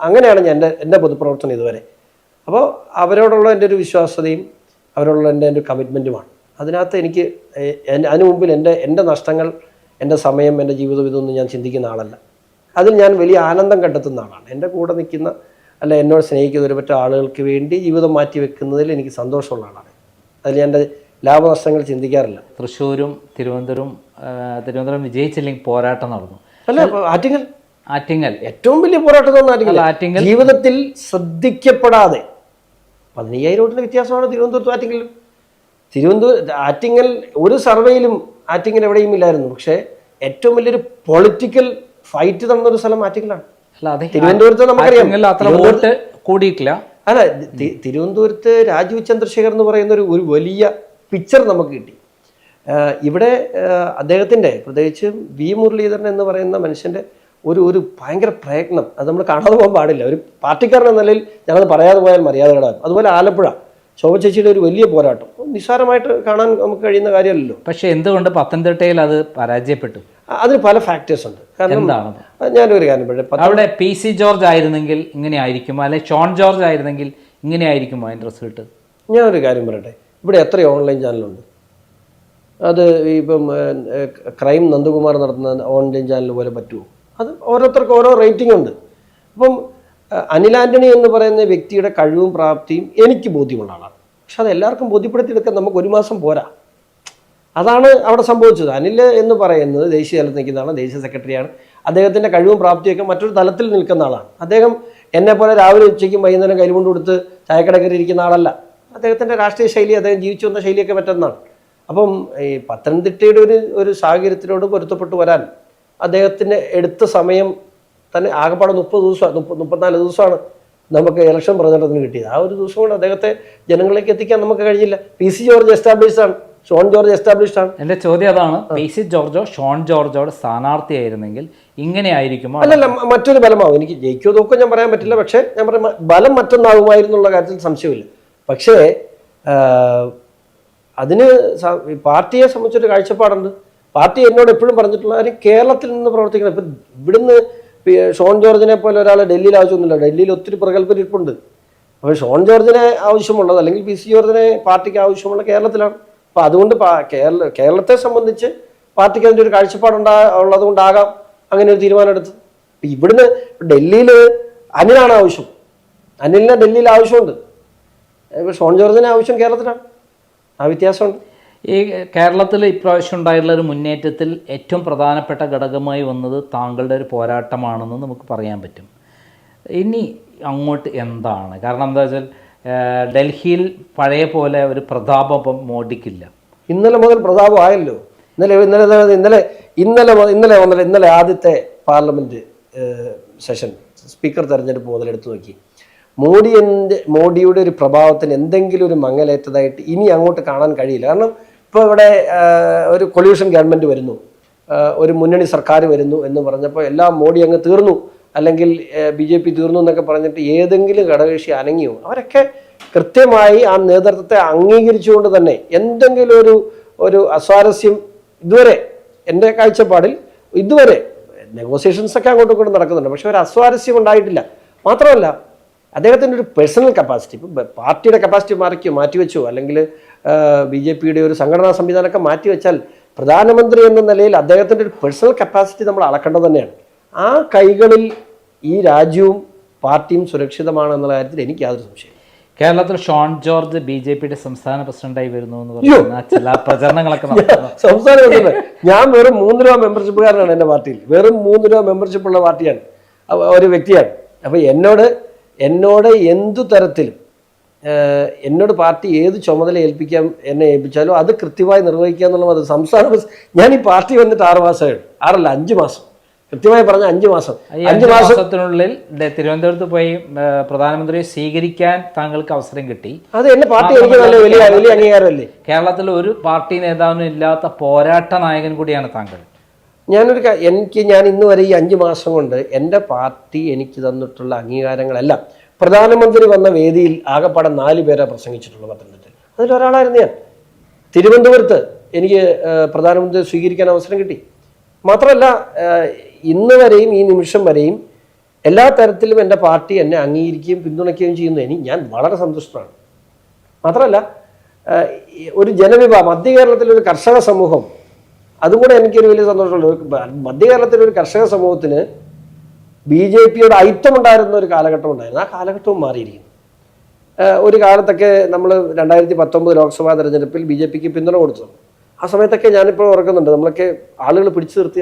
അങ്ങനെയാണ് എൻ്റെ പൊതുപ്രവർത്തനം ഇതുവരെ. അപ്പോൾ അവരോടുള്ള എൻ്റെ ഒരു വിശ്വാസ്യതയും അവരോടുള്ള എൻ്റെ ഒരു കമ്മിറ്റ്മെൻറ്റുമാണ്. അതിനകത്ത് എനിക്ക് അതിനു മുമ്പിൽ എൻ്റെ നഷ്ടങ്ങൾ, എൻ്റെ സമയം, എൻ്റെ ജീവിതം ഇതൊന്നും ഞാൻ ചിന്തിക്കുന്ന ആളല്ല. അതിൽ ഞാൻ വലിയ ആനന്ദം കണ്ടെത്തുന്ന ആളാണ്. എൻ്റെ കൂടെ നിൽക്കുന്ന അല്ല എന്നോട് സ്നേഹിക്കുന്ന ഒരു പറ്റം ആളുകൾക്ക് വേണ്ടി ജീവിതം മാറ്റി വെക്കുന്നതിൽ എനിക്ക് സന്തോഷമുള്ള ആളാണ്. അതിൽ ഞാൻ എൻ്റെ ലാഭനഷ്ടങ്ങൾ ചിന്തിക്കാറില്ല. തൃശ്ശൂരും തിരുവനന്തപുരം വിജയിച്ചില്ലെങ്കിൽ പോരാട്ടം നടന്നു. അല്ല, ആറ്റിങ്ങൽ ഏറ്റവും വലിയ പോരാട്ടം ആറ്റിങ്ങൽ. ജീവിതത്തിൽ ശ്രദ്ധിക്കപ്പെടാതെ 15,000 വോട്ടിൻ്റെ വ്യത്യാസമാണ് ആറ്റിങ്ങൽ ഒരു സർവേയിലും ആറ്റിങ്ങൽ എവിടെയും ഇല്ലായിരുന്നു. പക്ഷേ ഏറ്റവും വലിയൊരു പൊളിറ്റിക്കൽ ഫൈറ്റ് നടന്നൊരു സ്ഥലം ആറ്റിങ്ങലാണ്. തിരുവനന്തപുരത്ത് നമുക്കറിയാം അത്ര വോട്ട് കൂടിയിട്ടില്ല. അല്ല, തിരുവനന്തപുരത്ത് രാജീവ് ചന്ദ്രശേഖർ എന്ന് പറയുന്ന ഒരു വലിയ പിക്ചർ നമുക്ക് കിട്ടി. ഇവിടെ അദ്ദേഹത്തിൻ്റെ, പ്രത്യേകിച്ച് വി മുരളീധരൻ എന്ന് പറയുന്ന മനുഷ്യൻ്റെ ഒരു ഭയങ്കര പ്രയത്നം അത് നമ്മൾ കാണാതെ പോകാൻ പാടില്ല. ഒരു പാർട്ടിക്കാരൻ എന്ന നിലയിൽ ഞാനത് പറയാതെ പോയാൽ മര്യാദകളാകും. അതുപോലെ ആലപ്പുഴ ശോഭ ചേച്ചിയുടെ ഒരു വലിയ പോരാട്ടം നിസ്സാരമായിട്ട് കാണാൻ നമുക്ക് കഴിയുന്ന കാര്യമല്ലല്ലോ. പക്ഷെ എന്തുകൊണ്ട് പത്തനംതിട്ടയിൽ അത് പരാജയപ്പെട്ടു? അതിന് പല ഫാക്ടേഴ്സ് ഉണ്ട്. കാരണം ഞാനൊരു കാര്യം പറയാം, അവിടെ PC ജോർജ് ആയിരുന്നെങ്കിൽ ഇങ്ങനെ ആയിരിക്കുമോ, അല്ലെ ഷോൺ ജോർജ് ആയിരുന്നെങ്കിൽ ഇങ്ങനെ ആയിരിക്കുമോ അതിൻ്റെ റിസൾട്ട്? ഞാനൊരു കാര്യം പറയട്ടെ, ഇവിടെ എത്ര ഓൺലൈൻ ചാനലുണ്ട്? അത് ഇപ്പം ക്രൈം നന്ദകുമാർ നടത്തുന്ന ഓൺലൈൻ ചാനൽ പോലെ പറ്റുമോ? അത് ഓരോരുത്തർക്കും ഓരോ റേറ്റിംഗ് ഉണ്ട്. അപ്പം അനിൽ ആൻ്റണി എന്ന് പറയുന്ന വ്യക്തിയുടെ കഴിവും പ്രാപ്തിയും എനിക്ക് ബോധ്യമുള്ള ആളാണ്. പക്ഷെ അത് എല്ലാവർക്കും ബോധ്യപ്പെടുത്തിയെടുക്കാൻ നമുക്ക് 1 മാസം പോരാ. അതാണ് അവിടെ സംഭവിച്ചത്. അനിൽ എന്ന് പറയുന്നത് ദേശീയ തലത്തിൽ നിൽക്കുന്ന ആളാണ്, ദേശീയ സെക്രട്ടറിയാണ്. അദ്ദേഹത്തിൻ്റെ കഴിവും പ്രാപ്തിയൊക്കെ മറ്റൊരു തലത്തിൽ നിൽക്കുന്ന ആളാണ്. അദ്ദേഹം എന്നെപ്പോലെ രാവിലെ ഉച്ചയ്ക്കും വൈകുന്നേരം കൈകൊണ്ട് കൊടുത്ത് ചായക്കടക്കറി ഇരിക്കുന്ന ആളല്ല. അദ്ദേഹത്തിൻ്റെ രാഷ്ട്രീയ ശൈലി, അദ്ദേഹം ജീവിച്ചു വന്ന ശൈലിയൊക്കെ മറ്റൊന്നാണ്. അപ്പം ഈ പത്തനംതിട്ടയുടെ ഒരു സാഹചര്യത്തിനോട് പൊരുത്തപ്പെട്ട് വരാൻ അദ്ദേഹത്തിന് എടുത്ത സമയം തന്നെ ആകെപ്പാടെ 34 ദിവസമാണ് നമുക്ക് ഇലക്ഷൻ പ്രചരണത്തിന് കിട്ടിയത്. ആ ഒരു ദിവസം കൊണ്ട് അദ്ദേഹത്തെ ജനങ്ങളിലേക്ക് എത്തിക്കാൻ നമുക്ക് കഴിഞ്ഞില്ല. PC ജോർജ് എസ്റ്റാബ്ലിഷ്ഡ് ആണ്, ഷോൺ ജോർജ് എസ്റ്റാബ്ലിഷ്ഡ് ആണ്. എൻ്റെ ചോദ്യം അതാണ്, PC ജോർജോ ഷോൺ ജോർജോ സ്ഥാനാർത്ഥിയായിരുന്നെങ്കിൽ ഇങ്ങനെ ആയിരിക്കുമോ? അല്ലല്ല, മറ്റൊരു ബലമാവും. എനിക്ക് ജയിക്കോ തോക്കോ ഞാൻ പറയാൻ പറ്റില്ല. പക്ഷേ ഞാൻ പറയാം, ബലം മറ്റൊന്നാകുമായിരുന്നുള്ള കാര്യത്തിൽ സംശയമില്ല. പക്ഷേ അതിന് പാർട്ടിയെ സംബന്ധിച്ചൊരു കാഴ്ചപ്പാടുണ്ട്. പാർട്ടി എന്നോട് എപ്പോഴും പറഞ്ഞിട്ടുള്ള കാര്യം, കേരളത്തിൽ നിന്ന് പ്രവർത്തിക്കണം. ഇപ്പം ഇവിടുന്ന് ഷോൺ ജോർജിനെ പോലെ ഒരാൾ ഡൽഹിയിൽ ആവശ്യമൊന്നുമില്ല. ഡൽഹിയിൽ ഒത്തിരി പ്രഗത്ഭരിപ്പുണ്ട്. അപ്പോൾ ഷോൺ ജോർജിനെ ആവശ്യമുള്ളത്, അല്ലെങ്കിൽ PC ജോർജിനെ പാർട്ടിക്ക് ആവശ്യമുള്ള കേരളത്തിലാണ്. അപ്പോൾ അതുകൊണ്ട് കേരളത്തെ സംബന്ധിച്ച് പാർട്ടിക്ക് അതിൻ്റെ ഒരു കാഴ്ചപ്പാടുള്ളത് കൊണ്ടാകാം അങ്ങനെ ഒരു തീരുമാനം എടുത്തത്. ഇവിടുന്ന് ഡൽഹിയിൽ അനിലാണ് ആവശ്യം, അനിലിനെ ഡൽഹിയിൽ ആവശ്യമുണ്ട്. ഇപ്പോൾ ഷോൺ ജോർജിനെ ആവശ്യം കേരളത്തിലാണ്. ആ വ്യത്യാസമുണ്ട്. ഈ കേരളത്തിൽ ഇപ്രാവശ്യം ഉണ്ടായിട്ടുള്ള ഒരു മുന്നേറ്റത്തിൽ ഏറ്റവും പ്രധാനപ്പെട്ട ഘടകമായി വന്നത് താങ്കളുടെ ഒരു പോരാട്ടമാണെന്ന് നമുക്ക് പറയാൻ പറ്റും. ഇനി അങ്ങോട്ട് എന്താണ്? കാരണം എന്താ വെച്ചാൽ ഡൽഹിയിൽ പഴയ പോലെ ഒരു പ്രതാപം മോഡിക്കില്ല. ഇന്നലെ മുതൽ പ്രതാപം ആയല്ലോ. ഇന്നലെ ആദ്യത്തെ പാർലമെന്റ് സെഷൻ സ്പീക്കർ തെരഞ്ഞെടുപ്പ് മുതൽ എടുത്തു നോക്കി. മോഡിയുടെ ഒരു പ്രഭാവത്തിന് എന്തെങ്കിലും ഒരു മങ്ങലേറ്റതായിട്ട് ഇനി അങ്ങോട്ട് കാണാൻ കഴിയില്ല. കാരണം ഇപ്പോൾ ഇവിടെ ഒരു കൊല്യൂഷൻ ഗവൺമെൻറ് വരുന്നു, ഒരു മുന്നണി സർക്കാർ വരുന്നു എന്ന് പറഞ്ഞപ്പോൾ എല്ലാം മോഡി അങ്ങ് തീർന്നു, അല്ലെങ്കിൽ BJP തീർന്നു എന്നൊക്കെ പറഞ്ഞിട്ട് ഏതെങ്കിലും ഘടകകക്ഷി അനങ്ങിയോ? അവരൊക്കെ കൃത്യമായി ആ നേതൃത്വത്തെ അംഗീകരിച്ചുകൊണ്ട് തന്നെ എന്തെങ്കിലും ഒരു അസ്വാരസ്യം ഇതുവരെ, എൻ്റെ കാഴ്ചപ്പാടിൽ ഇതുവരെ നെഗോസിയേഷൻസൊക്കെ അങ്ങോട്ടും ഇങ്ങോട്ടും നടക്കുന്നുണ്ട്, പക്ഷെ ഒരു അസ്വാരസ്യം ഉണ്ടായിട്ടില്ല. മാത്രമല്ല അദ്ദേഹത്തിൻ്റെ ഒരു പേഴ്സണൽ കപ്പാസിറ്റി, ഇപ്പം പാർട്ടിയുടെ കപ്പാസിറ്റി മാറ്റിവെച്ചോ, അല്ലെങ്കിൽ BJPയുടെ ഒരു സംഘടനാ സംവിധാനമൊക്കെ മാറ്റിവെച്ചാൽ പ്രധാനമന്ത്രി എന്ന നിലയിൽ അദ്ദേഹത്തിൻ്റെ ഒരു പേഴ്സണൽ കപ്പാസിറ്റി നമ്മൾ അളക്കേണ്ടത് തന്നെയാണ്. ആ കൈകളിൽ ഈ രാജ്യവും പാർട്ടിയും സുരക്ഷിതമാണെന്നുള്ള കാര്യത്തിൽ എനിക്ക് യാതൊരു സംശയം. കേരളത്തിൽ ഷോൺ ജോർജ് BJPയുടെ സംസ്ഥാന പ്രസിഡന്റായി വരുന്നു എന്ന് പറയുന്ന ചില പ്രചരണങ്ങളൊക്കെ സംസ്ഥാന പ്രസിഡന്റ്. ഞാൻ വെറും 3 രൂപ മെമ്പർഷിപ്പുകാരനാണ്. എൻ്റെ പാർട്ടിയിൽ വെറും 3 രൂപ മെമ്പർഷിപ്പ് ഉള്ള പാർട്ടിയാണ്, ഒരു വ്യക്തിയാണ്. അപ്പോൾ എന്നോട് എന്തു തരത്തിലും എന്നോട് പാർട്ടി ഏത് ചുമതല എന്നെ ഏൽപ്പിച്ചാലും അത് കൃത്യമായി നിർവഹിക്കുക എന്നുള്ളത് സംസ്ഥാന ഞാൻ ഈ പാർട്ടി വന്നിട്ട് 6 മാസമേ, 5 മാസം, കൃത്യമായി പറഞ്ഞ 5 മാസം. 5 മാസത്തിനുള്ളിൽ തിരുവനന്തപുരത്ത് പോയി പ്രധാനമന്ത്രിയെ സ്വീകരിക്കാൻ താങ്കൾക്ക് അവസരം കിട്ടി. അത് എന്റെ പാർട്ടി എനിക്ക് നല്ല വലിയ അംഗീകാരമല്ലേ. കേരളത്തിൽ ഒരു പാർട്ടി നേതാവിനും ഇല്ലാത്ത പോരാട്ട നായകൻ കൂടിയാണ് താങ്കൾ. ഞാൻ ഇന്ന് വരെ ഈ 5 മാസം കൊണ്ട് എൻ്റെ പാർട്ടി എനിക്ക് തന്നിട്ടുള്ള അംഗീകാരങ്ങളെല്ലാം, പ്രധാനമന്ത്രി വന്ന വേദിയിൽ ആകെപ്പാടെ 4 പേരെ പ്രസംഗിച്ചിട്ടുള്ള പത്തനംതിട്ടയിൽ, അതിലൊരാളായിരുന്നു ഞാൻ. തിരുവനന്തപുരത്ത് എനിക്ക് പ്രധാനമന്ത്രി സ്വീകരിക്കാൻ അവസരം കിട്ടി. മാത്രമല്ല ഇന്ന് വരെയും ഈ നിമിഷം വരെയും എല്ലാ തരത്തിലും എൻ്റെ പാർട്ടി എന്നെ അംഗീകരിക്കുകയും പിന്തുണയ്ക്കുകയും ചെയ്യുന്നു. ഞാൻ വളരെ സന്തുഷ്ടനാണ്. മാത്രമല്ല ഒരു ജനവിഭാഗം, മധ്യ കേരളത്തിലൊരു കർഷക സമൂഹം, അതും കൂടെ എനിക്കൊരു വലിയ സന്തോഷമുള്ളൂ. മധ്യ കേരളത്തിലെ ഒരു കർഷക സമൂഹത്തിന് BJPയുടെ ഐക്യമുണ്ടായിരുന്ന ഒരു കാലഘട്ടം ഉണ്ടായിരുന്നു. ആ കാലഘട്ടവും മാറിയിരിക്കുന്നു. ഒരു കാലത്തൊക്കെ നമ്മൾ 2019 ലോക്സഭാ തെരഞ്ഞെടുപ്പിൽ BJPക്ക് പിന്തുണ കൊടുത്തു. ആ സമയത്തൊക്കെ ഞാനിപ്പോൾ ഓർക്കുന്നുണ്ട്, നമ്മളൊക്കെ ആളുകൾ പിടിച്ചു നിർത്തി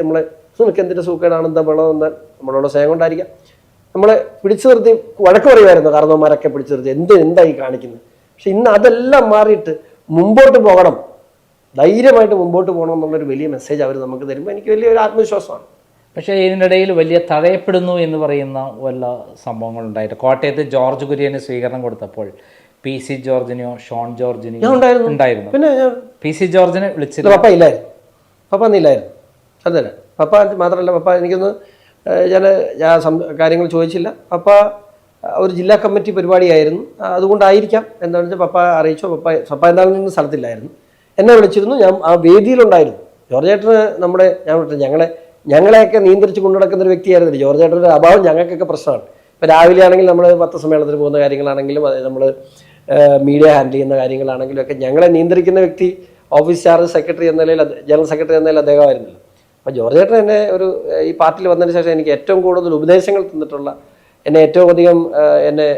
നിനക്ക് എന്തിൻ്റെ സൂക്കേടാണ്, എന്താ വെള്ളമെന്ന്, നമ്മളോട് സ്നേഹം കൊണ്ടായിരിക്കാം, നമ്മളെ പിടിച്ചു നിർത്തി വഴക്ക് പറയുമായിരുന്നു. കാരണവന്മാരൊക്കെ പിടിച്ചു നിർത്തി എന്തായി കാണിക്കുന്നത്. പക്ഷെ ഇന്ന് അതെല്ലാം മാറിയിട്ട് മുമ്പോട്ട് പോകണം, ധൈര്യമായിട്ട് മുമ്പോട്ട് പോകണം എന്നുള്ളൊരു വലിയ മെസ്സേജ് അവർ നമുക്ക് തരുമ്പോൾ എനിക്ക് വലിയൊരു ആത്മവിശ്വാസമാണ്. പക്ഷേ ഇതിനിടയിൽ വലിയ തഴയപ്പെടുന്നു എന്ന് പറയുന്ന വല്ല സംഭവങ്ങളുണ്ടായിട്ട് കോട്ടയത്ത് ജോർജ് കുര്യന് സ്വീകരണം കൊടുത്തപ്പോൾ പി സി ജോർജിനെയോ ഷോൺ ജോർജിനെയോ ഉണ്ടായിരുന്നു. പിന്നെ പി സി ജോർജിനെ വിളിച്ചില്ല. പപ്പ ഇല്ലായിരുന്നു, പപ്പ അന്നില്ലായിരുന്നു. അതല്ല പപ്പ മാത്രമല്ല, പപ്പ എനിക്കൊന്ന് ഞാൻ കാര്യങ്ങൾ ചോദിച്ചില്ല. പപ്പ ഒരു ജില്ലാ കമ്മിറ്റി പരിപാടിയായിരുന്നു, അതുകൊണ്ടായിരിക്കാം എന്താണെന്ന് വെച്ചാൽ പപ്പ അറിയിച്ചോ. പപ്പ എന്താണെന്ന് സ്ഥലത്തില്ലായിരുന്നു, എന്നെ വിളിച്ചിരുന്നു. ഞാൻ ആ വേദിയിലുണ്ടായിരുന്നു. ജോർജ് ചേട്ടന് നമ്മുടെ ഞങ്ങളെയൊക്കെ നിയന്ത്രിച്ച് കൊണ്ടു നടക്കുന്ന ഒരു വ്യക്തിയായിരുന്നു. ജോർജ് ചേട്ടൻ്റെ അഭാവം ഞങ്ങൾക്കൊക്കെ പ്രശ്നമാണ്. ഇപ്പോൾ രാവിലെ ആണെങ്കിൽ നമ്മൾ പത്രസമ്മേളനത്തിന് പോകുന്ന കാര്യങ്ങളാണെങ്കിലും അത് നമ്മൾ മീഡിയ ഹാൻഡിൽ ചെയ്യുന്ന കാര്യങ്ങളാണെങ്കിലും ഒക്കെ ഞങ്ങളെ നിയന്ത്രിക്കുന്ന വ്യക്തി ഓഫീസ് ചാർജ് സെക്രട്ടറി എന്ന നിലയിൽ, ജനറൽ സെക്രട്ടറി എന്ന നിലയിൽ അദ്ദേഹമായിരുന്നല്ലോ. അപ്പോൾ ജോർജ് ചേട്ടൻ എന്നെ ഈ പാർട്ടിയിൽ വന്നതിന് ശേഷം എനിക്ക് ഏറ്റവും കൂടുതൽ ഉപദേശങ്ങൾ തന്നിട്ടുള്ള, എന്നെ ഏറ്റവും അധികം എന്നെ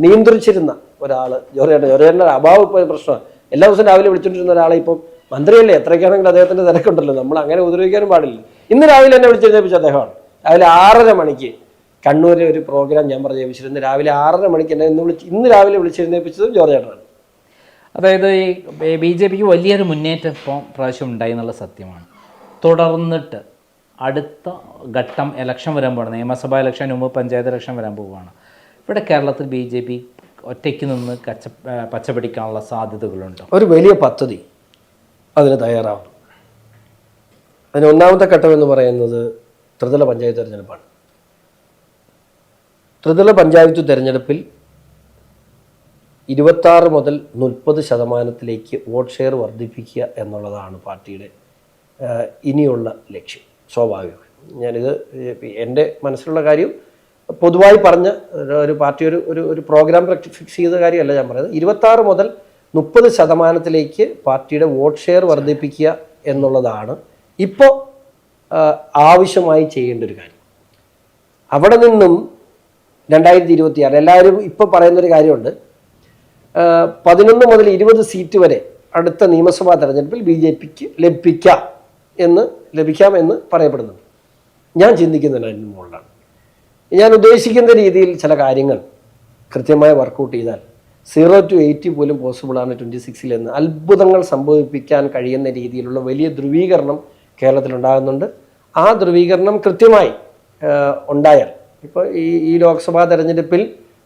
നിയന്ത്രിച്ചിരുന്ന ഒരാൾ ജോർജ് ചേട്ടൻ. ജോർജ് ചേട്ടൻ്റെ അഭാവം ഇപ്പോൾ പ്രശ്നമാണ്. എല്ലാ ദിവസവും രാവിലെ വിളിച്ചുകൊണ്ടിരുന്ന ഒരാളെ ഇപ്പം മന്ത്രിയല്ലേ, എത്രയ്ക്കാണെങ്കിൽ അദ്ദേഹത്തിൻ്റെ തിരക്കുണ്ടല്ലോ, നമ്മൾ അങ്ങനെ ഉപദ്രവിക്കാനും പാടില്ല. ഇന്ന് രാവിലെ എന്നെ വിളിച്ചെഴുന്നേപ്പിച്ച അദ്ദേഹമാണ്. രാവിലെ 6:30 മണിക്ക് കണ്ണൂരിലെ ഒരു പ്രോഗ്രാം ഞാൻ പറഞ്ഞേപ്പിച്ചിരുന്നു. രാവിലെ 6:30 മണിക്ക് എന്നെ ഇന്ന് രാവിലെ വിളിച്ചെഴുന്നേപ്പിച്ചതും ജോർജ് ചേട്ടനാണ്. അതായത് ഈ ബി ജെ പിക്ക് വലിയൊരു മുന്നേറ്റം ഇപ്പോൾ പ്രാവശ്യം ഉണ്ടായി എന്നുള്ള സത്യമാണ്. തുടർന്നിട്ട് അടുത്ത ഘട്ടം ഇലക്ഷൻ വരാൻ പോകണം. നിയമസഭാ ഇലക്ഷന് മുമ്പ് പഞ്ചായത്ത് ഇലക്ഷൻ വരാൻ പോവുകയാണ്. ഇവിടെ കേരളത്തിൽ ബി ജെ പി ഒറ്റയ്ക്ക് നിന്ന് പച്ചപിടിക്കാനുള്ള സാധ്യതകളുണ്ട്. ഒരു വലിയ പദ്ധതി അതിന് തയ്യാറാവണം. അതിന് ഒന്നാമത്തെ ഘട്ടം എന്ന് പറയുന്നത് ത്രിതല പഞ്ചായത്ത് തെരഞ്ഞെടുപ്പാണ്. ത്രിതല പഞ്ചായത്ത് തെരഞ്ഞെടുപ്പിൽ 26 മുതൽ 30% വോട്ട് ഷെയർ വർദ്ധിപ്പിക്കുക എന്നുള്ളതാണ് പാർട്ടിയുടെ ഇനിയുള്ള ലക്ഷ്യം. സ്വാഭാവികം, ഞാനിത് എൻ്റെ മനസ്സിലുള്ള കാര്യം പൊതുവായി പറഞ്ഞ ഒരു പാർട്ടി ഒരു പ്രോഗ്രാം ഫിക്സ് ചെയ്ത കാര്യമല്ല ഞാൻ പറയുന്നത്. 26 മുതൽ 30% പാർട്ടിയുടെ വോട്ട് ഷെയർ വർദ്ധിപ്പിക്കുക എന്നുള്ളതാണ് ഇപ്പോൾ ആവശ്യമായി ചെയ്യേണ്ട ഒരു കാര്യം. അവിടെ നിന്നും 2026 എല്ലാവരും ഇപ്പോൾ പറയുന്നൊരു കാര്യമുണ്ട്, 11 മുതൽ 20 സീറ്റ് വരെ അടുത്ത നിയമസഭാ തെരഞ്ഞെടുപ്പിൽ ബി ജെ പിക്ക് ലഭിക്കാം എന്ന് പറയപ്പെടുന്നുണ്ട്. ഞാൻ ചിന്തിക്കുന്നത് അതിന് മുകളിലാണ്. ഞാൻ ഉദ്ദേശിക്കുന്ന രീതിയിൽ ചില കാര്യങ്ങൾ കൃത്യമായി വർക്കൗട്ട് ചെയ്താൽ 0 to 80 പോലും പോസിബിളാണ് 26 എന്ന് അത്ഭുതങ്ങൾ സംഭവിപ്പിക്കാൻ കഴിയുന്ന രീതിയിലുള്ള വലിയ ധ്രുവീകരണം കേരളത്തിലുണ്ടാകുന്നുണ്ട്. ആ ധ്രുവീകരണം കൃത്യമായി ഉണ്ടായാൽ ഇപ്പോൾ ഈ ലോക്സഭാ തെരഞ്ഞെടുപ്പിൽ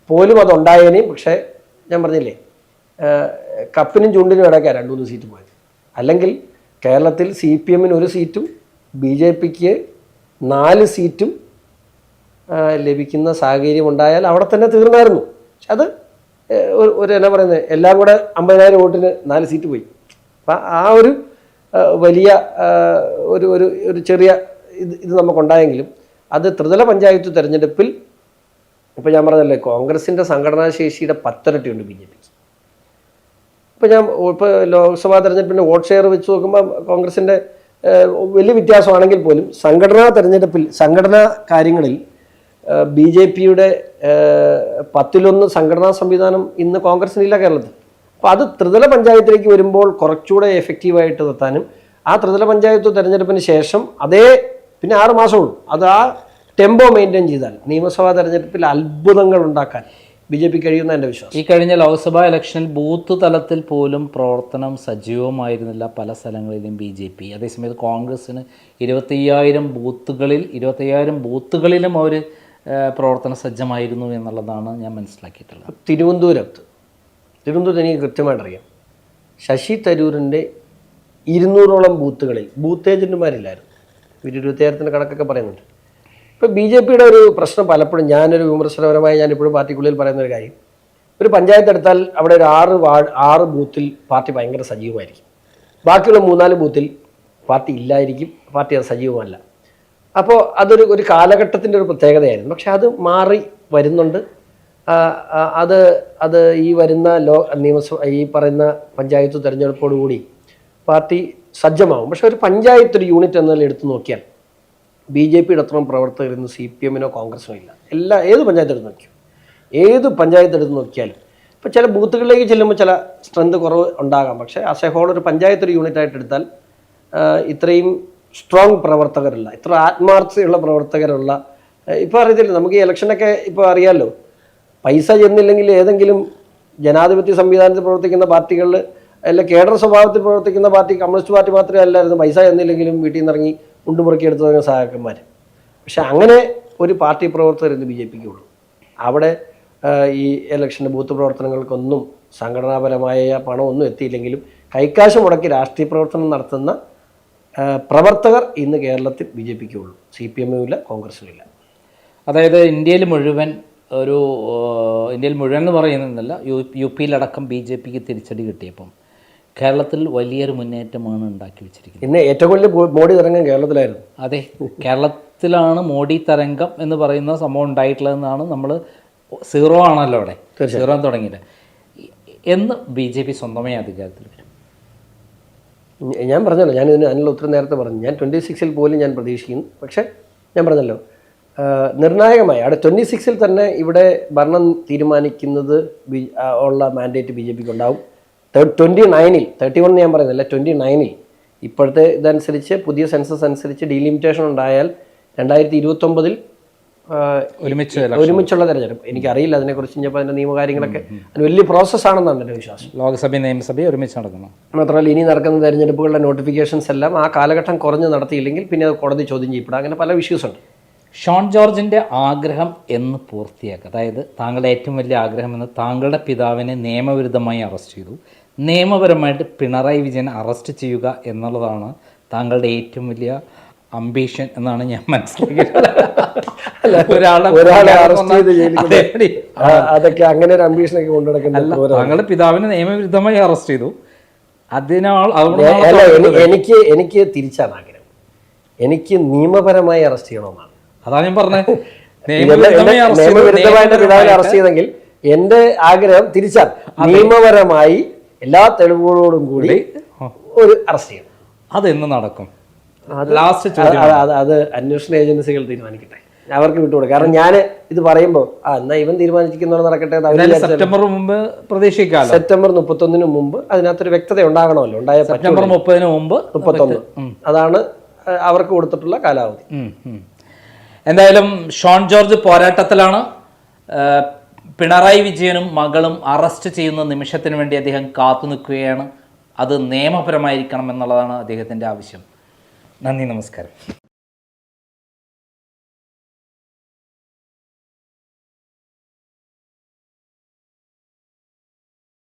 പോലും അതുണ്ടായേനെയും, പക്ഷേ ഞാൻ പറഞ്ഞില്ലേ കപ്പിനും ചുണ്ടിനും ഇടയ്ക്കാണ് 2-3 സീറ്റ് പോയത്. അല്ലെങ്കിൽ കേരളത്തിൽ CPM 1 സീറ്റും ബി ജെ പിക്ക് 4 സീറ്റും ലഭിക്കുന്ന സാഹചര്യം ഉണ്ടായാൽ അവിടെ തന്നെ തീർന്നായിരുന്നു. പക്ഷെ അത് എന്നാ പറയുന്നത്, എല്ലാം കൂടെ 50,000 വോട്ടിന് 4 സീറ്റ് പോയി. അപ്പം ആ ഒരു വലിയ ഒരു ചെറിയ ഇത് നമുക്കുണ്ടായെങ്കിലും അത് ത്രിതല പഞ്ചായത്ത് തെരഞ്ഞെടുപ്പിൽ ഇപ്പോൾ ഞാൻ പറഞ്ഞല്ലേ കോൺഗ്രസിൻ്റെ സംഘടനാശേഷിയുടെ 10 ഇരട്ടിയുണ്ട് ബി ജെ പിക്ക്. ഇപ്പോൾ ലോക്സഭാ തെരഞ്ഞെടുപ്പിൻ്റെ വോട്ട് ഷെയർ വെച്ച് നോക്കുമ്പോൾ കോൺഗ്രസിൻ്റെ വലിയ വ്യത്യാസമാണെങ്കിൽ പോലും സംഘടനാ കാര്യങ്ങളിൽ ബി ജെ പിയുടെ 10-1 സംഘടനാ സംവിധാനം ഇന്ന് കോൺഗ്രസിനില്ല കേരളത്തിൽ. അപ്പോൾ അത് ത്രിതല പഞ്ചായത്തിലേക്ക് വരുമ്പോൾ കുറച്ചുകൂടെ എഫക്റ്റീവായിട്ട് നിർത്താനും ആ ത്രിതല പഞ്ചായത്ത് തെരഞ്ഞെടുപ്പിന് ശേഷം പിന്നെ 6 മാസമുള്ളൂ, അത് ആ ടെമ്പോ മെയിൻറ്റെയിൻ ചെയ്താൽ നിയമസഭാ തെരഞ്ഞെടുപ്പിൽ അത്ഭുതങ്ങൾ ഉണ്ടാക്കാൻ ബി ജെ പി കഴിയുന്ന എൻ്റെ വിശ്വാസം. ഈ കഴിഞ്ഞ ലോക്സഭാ ഇലക്ഷനിൽ ബൂത്ത് തലത്തിൽ പോലും പ്രവർത്തനം സജീവമായിരുന്നില്ല പല സ്ഥലങ്ങളിലും ബി ജെ പി. അതേസമയത്ത് കോൺഗ്രസ്സിന് 25,000 ബൂത്തുകളിലും അവർ പ്രവർത്തന സജ്ജമായിരുന്നു എന്നുള്ളതാണ് ഞാൻ മനസ്സിലാക്കിയിട്ടുള്ളത്. തിരുവനന്തപുരത്ത് എനിക്ക് കൃത്യമായിട്ടറിയാം, ശശി തരൂരിൻ്റെ 200ഓളം ബൂത്തുകളിൽ ബൂത്ത് ഏജൻറ്റുമാരില്ലായിരുന്നു. 26,000 കണക്കൊക്കെ പറയുന്നുണ്ട്. ഇപ്പോൾ ബി ജെ പിയുടെ ഒരു പ്രശ്നം പലപ്പോഴും ഞാനൊരു വിമർശനപരമായി ഞാനിപ്പോഴും പാർട്ടിക്കുള്ളിൽ പറയുന്ന ഒരു കാര്യം, ഒരു പഞ്ചായത്ത് എടുത്താൽ അവിടെ ഒരു 6 ബൂത്തിൽ പാർട്ടി ഭയങ്കര സജീവമായിരിക്കും, ബാക്കിയുള്ള 3-4 ബൂത്തിൽ പാർട്ടി ഇല്ലായിരിക്കും, പാർട്ടി അത് സജീവമല്ല. അപ്പോൾ അതൊരു കാലഘട്ടത്തിൻ്റെ ഒരു പ്രത്യേകതയായിരുന്നു. പക്ഷെ അത് മാറി വരുന്നുണ്ട്. അത് ഈ വരുന്ന ഈ പറയുന്ന പഞ്ചായത്ത് തെരഞ്ഞെടുപ്പോടുകൂടി പാർട്ടി സജ്ജമാകും. പക്ഷെ ഒരു പഞ്ചായത്ത് ഒരു യൂണിറ്റ് എന്നതിൽ എടുത്തു നോക്കിയാൽ ബി ജെ പിയുടെ അത്രയും പ്രവർത്തകർ ഇന്ന് CPM കോൺഗ്രസിനോ ഇല്ല. ഏത് പഞ്ചായത്ത് എടുത്ത് നോക്കിയാലും ഇപ്പോൾ ചില ബൂത്തുകളിലേക്ക് ചെല്ലുമ്പോൾ ചില സ്ട്രെങ്ത് കുറവ് ഉണ്ടാകാം. പക്ഷേ ആസ് എ ഹോൾ ഒരു പഞ്ചായത്ത് ഒരു യൂണിറ്റായിട്ട് എടുത്താൽ ഇത്രയും സ്ട്രോങ് പ്രവർത്തകരുള്ള, ഇത്ര ആത്മാർത്ഥതയുള്ള പ്രവർത്തകരുള്ള, ഇപ്പോൾ അറിയത്തില്ല, നമുക്ക് ഈ ഇലക്ഷനൊക്കെ ഇപ്പോൾ അറിയാമല്ലോ, പൈസ ചെന്നില്ലെങ്കിൽ ഏതെങ്കിലും ജനാധിപത്യ സംവിധാനത്തിൽ പ്രവർത്തിക്കുന്ന പാർട്ടികളിൽ അല്ല കേഡർ സ്വഭാവത്തിൽ പ്രവർത്തിക്കുന്ന പാർട്ടി കമ്മ്യൂണിസ്റ്റ് പാർട്ടി മാത്രമേ അല്ലായിരുന്നു. പൈസ ചെന്നില്ലെങ്കിലും വീട്ടിൽ നിന്ന് ഇറങ്ങി മുണ്ടുമുറുക്കിയെടുത്ത സഹാക്കന്മാർ. പക്ഷെ അങ്ങനെ ഒരു പാർട്ടി പ്രവർത്തകർ ഇന്ന് BJPക്ക് ഉള്ളൂ. അവിടെ ഈ ഇലക്ഷൻ്റെ ബൂത്ത് പ്രവർത്തനങ്ങൾക്കൊന്നും സംഘടനാപരമായ പണമൊന്നും എത്തിയില്ലെങ്കിലും കൈക്കാശ് മുടക്കി രാഷ്ട്രീയ പ്രവർത്തനം നടത്തുന്ന പ്രവർത്തകർ ഇന്ന് കേരളത്തിൽ BJPക്ക് ഉള്ളൂ. CPM ഇല്ല, കോൺഗ്രസിനും ഇല്ല. അതായത് ഇന്ത്യയിൽ മുഴുവൻ എന്ന് പറയുന്നില്ല, യു പിയിലടക്കം BJPക്ക് തിരിച്ചടി കിട്ടിയപ്പം കേരളത്തിൽ വലിയൊരു മുന്നേറ്റമാണ് ഉണ്ടാക്കി വെച്ചിരിക്കുന്നത്. ഇന്ന് ഏറ്റവും വലിയ മോഡി തരംഗം കേരളത്തിലായിരുന്നു. അതെ, കേരളത്തിലാണ് മോഡി തരംഗം എന്ന് പറയുന്ന സംഭവം ഉണ്ടായിട്ടുള്ളതെന്നാണ്. നമ്മൾ സീറോ ആണല്ലോ അവിടെ, സീറോ തുടങ്ങിയിട്ട് എന്ന് BJP സ്വന്തമായി അധികാരത്തിൽ വരും. ഞാൻ പറഞ്ഞല്ലോ, അതിനുള്ള ഉത്തരം നേരത്തെ പറഞ്ഞു. ഞാൻ 26-ൽ പോലും ഞാൻ പ്രതീക്ഷിക്കുന്നു. പക്ഷേ ഞാൻ പറഞ്ഞല്ലോ, നിർണായകമായി അവിടെ 26-ൽ തന്നെ ഇവിടെ ഭരണം തീരുമാനിക്കുന്നത് ഉള്ള മാൻഡേറ്റ് BJPക്ക് ഉണ്ടാവും. 29-ൽ 31 ഞാൻ പറയുന്നില്ല, 29-ൽ ഇപ്പോഴത്തെ ഇതനുസരിച്ച് പുതിയ സെൻസസ് അനുസരിച്ച് ഡീലിമിറ്റേഷൻ ഉണ്ടായാൽ 2029-ൽ ഒരുമിച്ചുള്ള തെരഞ്ഞെടുപ്പ്. എനിക്കറിയില്ല അതിനെക്കുറിച്ച്. ഞാൻ അതിൻ്റെ നിയമകാര്യങ്ങളൊക്കെ അത് വലിയ പ്രോസസ്സാണെന്നാണ് എൻ്റെ വിശ്വാസം. ലോക്സഭയും നിയമസഭയും ഒരുമിച്ച് നടക്കണം. മാത്രമല്ല ഇനി നടക്കുന്ന തെരഞ്ഞെടുപ്പുകളുടെ നോട്ടിഫിക്കേഷൻസ് എല്ലാം ആ കാലഘട്ടം കുറഞ്ഞ് നടത്തിയില്ലെങ്കിൽ പിന്നെ അത് കോടതി ചോദ്യം ചെയ്യപ്പെടാം. അങ്ങനെ പല ഇഷ്യൂസ് ഉണ്ട്. ഷോൺ ജോർജിൻ്റെ ആഗ്രഹം എന്ന് പൂർത്തിയാക്കുക, അതായത് താങ്കളുടെ ഏറ്റവും വലിയ ആഗ്രഹം എന്ന്, താങ്കളുടെ പിതാവിനെ നിയമവിരുദ്ധമായി അറസ്റ്റ് ചെയ്തു, നിയമപരമായിട്ട് പിണറായി വിജയൻ അറസ്റ്റ് ചെയ്യുക എന്നുള്ളതാണ് താങ്കളുടെ ഏറ്റവും വലിയ അംബീഷൻ എന്നാണ് ഞാൻ മനസ്സിലാക്കിയത്. ഒരാളെ അറസ്റ്റ് ചെയ്ത് അതൊക്കെ അങ്ങനെ ഒരു അംബീഷനൊക്കെ കൊണ്ടുനടക്കുന്നത്. താങ്കളുടെ പിതാവിനെ നിയമവിരുദ്ധമായി അറസ്റ്റ് ചെയ്തു, അതിനാൽ എനിക്ക് തിരിച്ചാണ് ആഗ്രഹം. എനിക്ക് നിയമപരമായി അറസ്റ്റ് ചെയ്യണമെന്നാണ്. അതാണ് ഞാൻ പറഞ്ഞത്. നിയമവിരുദ്ധമായിട്ട് പിതാവിനെ അറസ്റ്റ് ചെയ്തെങ്കിൽ എന്റെ ആഗ്രഹം തിരിച്ചാണ്, നിയമപരമായി എല്ലാ തെളിവുകളോടും കൂടി ഒരു അറസ്റ്റ് ചെയ്യണം. അതെന്ന് നടക്കും? അത് അന്വേഷണ ഏജൻസികൾ തീരുമാനിക്കട്ടെ, അവർക്ക് വിട്ടുകൊടുക്കും. കാരണം ഞാൻ ഇത് പറയുമ്പോൾ എന്നാ ഇവൻ തീരുമാനിക്കുന്നവർ നടക്കട്ടെ. സെപ്റ്റംബർ മുമ്പ് പ്രതീക്ഷിക്കാം. സെപ്റ്റംബർ 31 മുമ്പ് അതിനകത്തൊരു വ്യക്തത ഉണ്ടാകണമല്ലോ. സെപ്റ്റംബർ 30 മുമ്പ് 31 അതാണ് അവർക്ക് കൊടുത്തിട്ടുള്ള കാലാവധി. എന്തായാലും ഷോൺ ജോർജ് പോരാട്ടത്തിലാണ്. പിണറായി വിജയനും മകളും അറസ്റ്റ് ചെയ്യുന്ന നിമിഷത്തിന് വേണ്ടി അദ്ദേഹം കാത്തു നിൽക്കുകയാണ്. അത് നിയമപരമായിരിക്കണം എന്നുള്ളതാണ് അദ്ദേഹത്തിൻ്റെ ആവശ്യം. നന്ദി, നമസ്കാരം.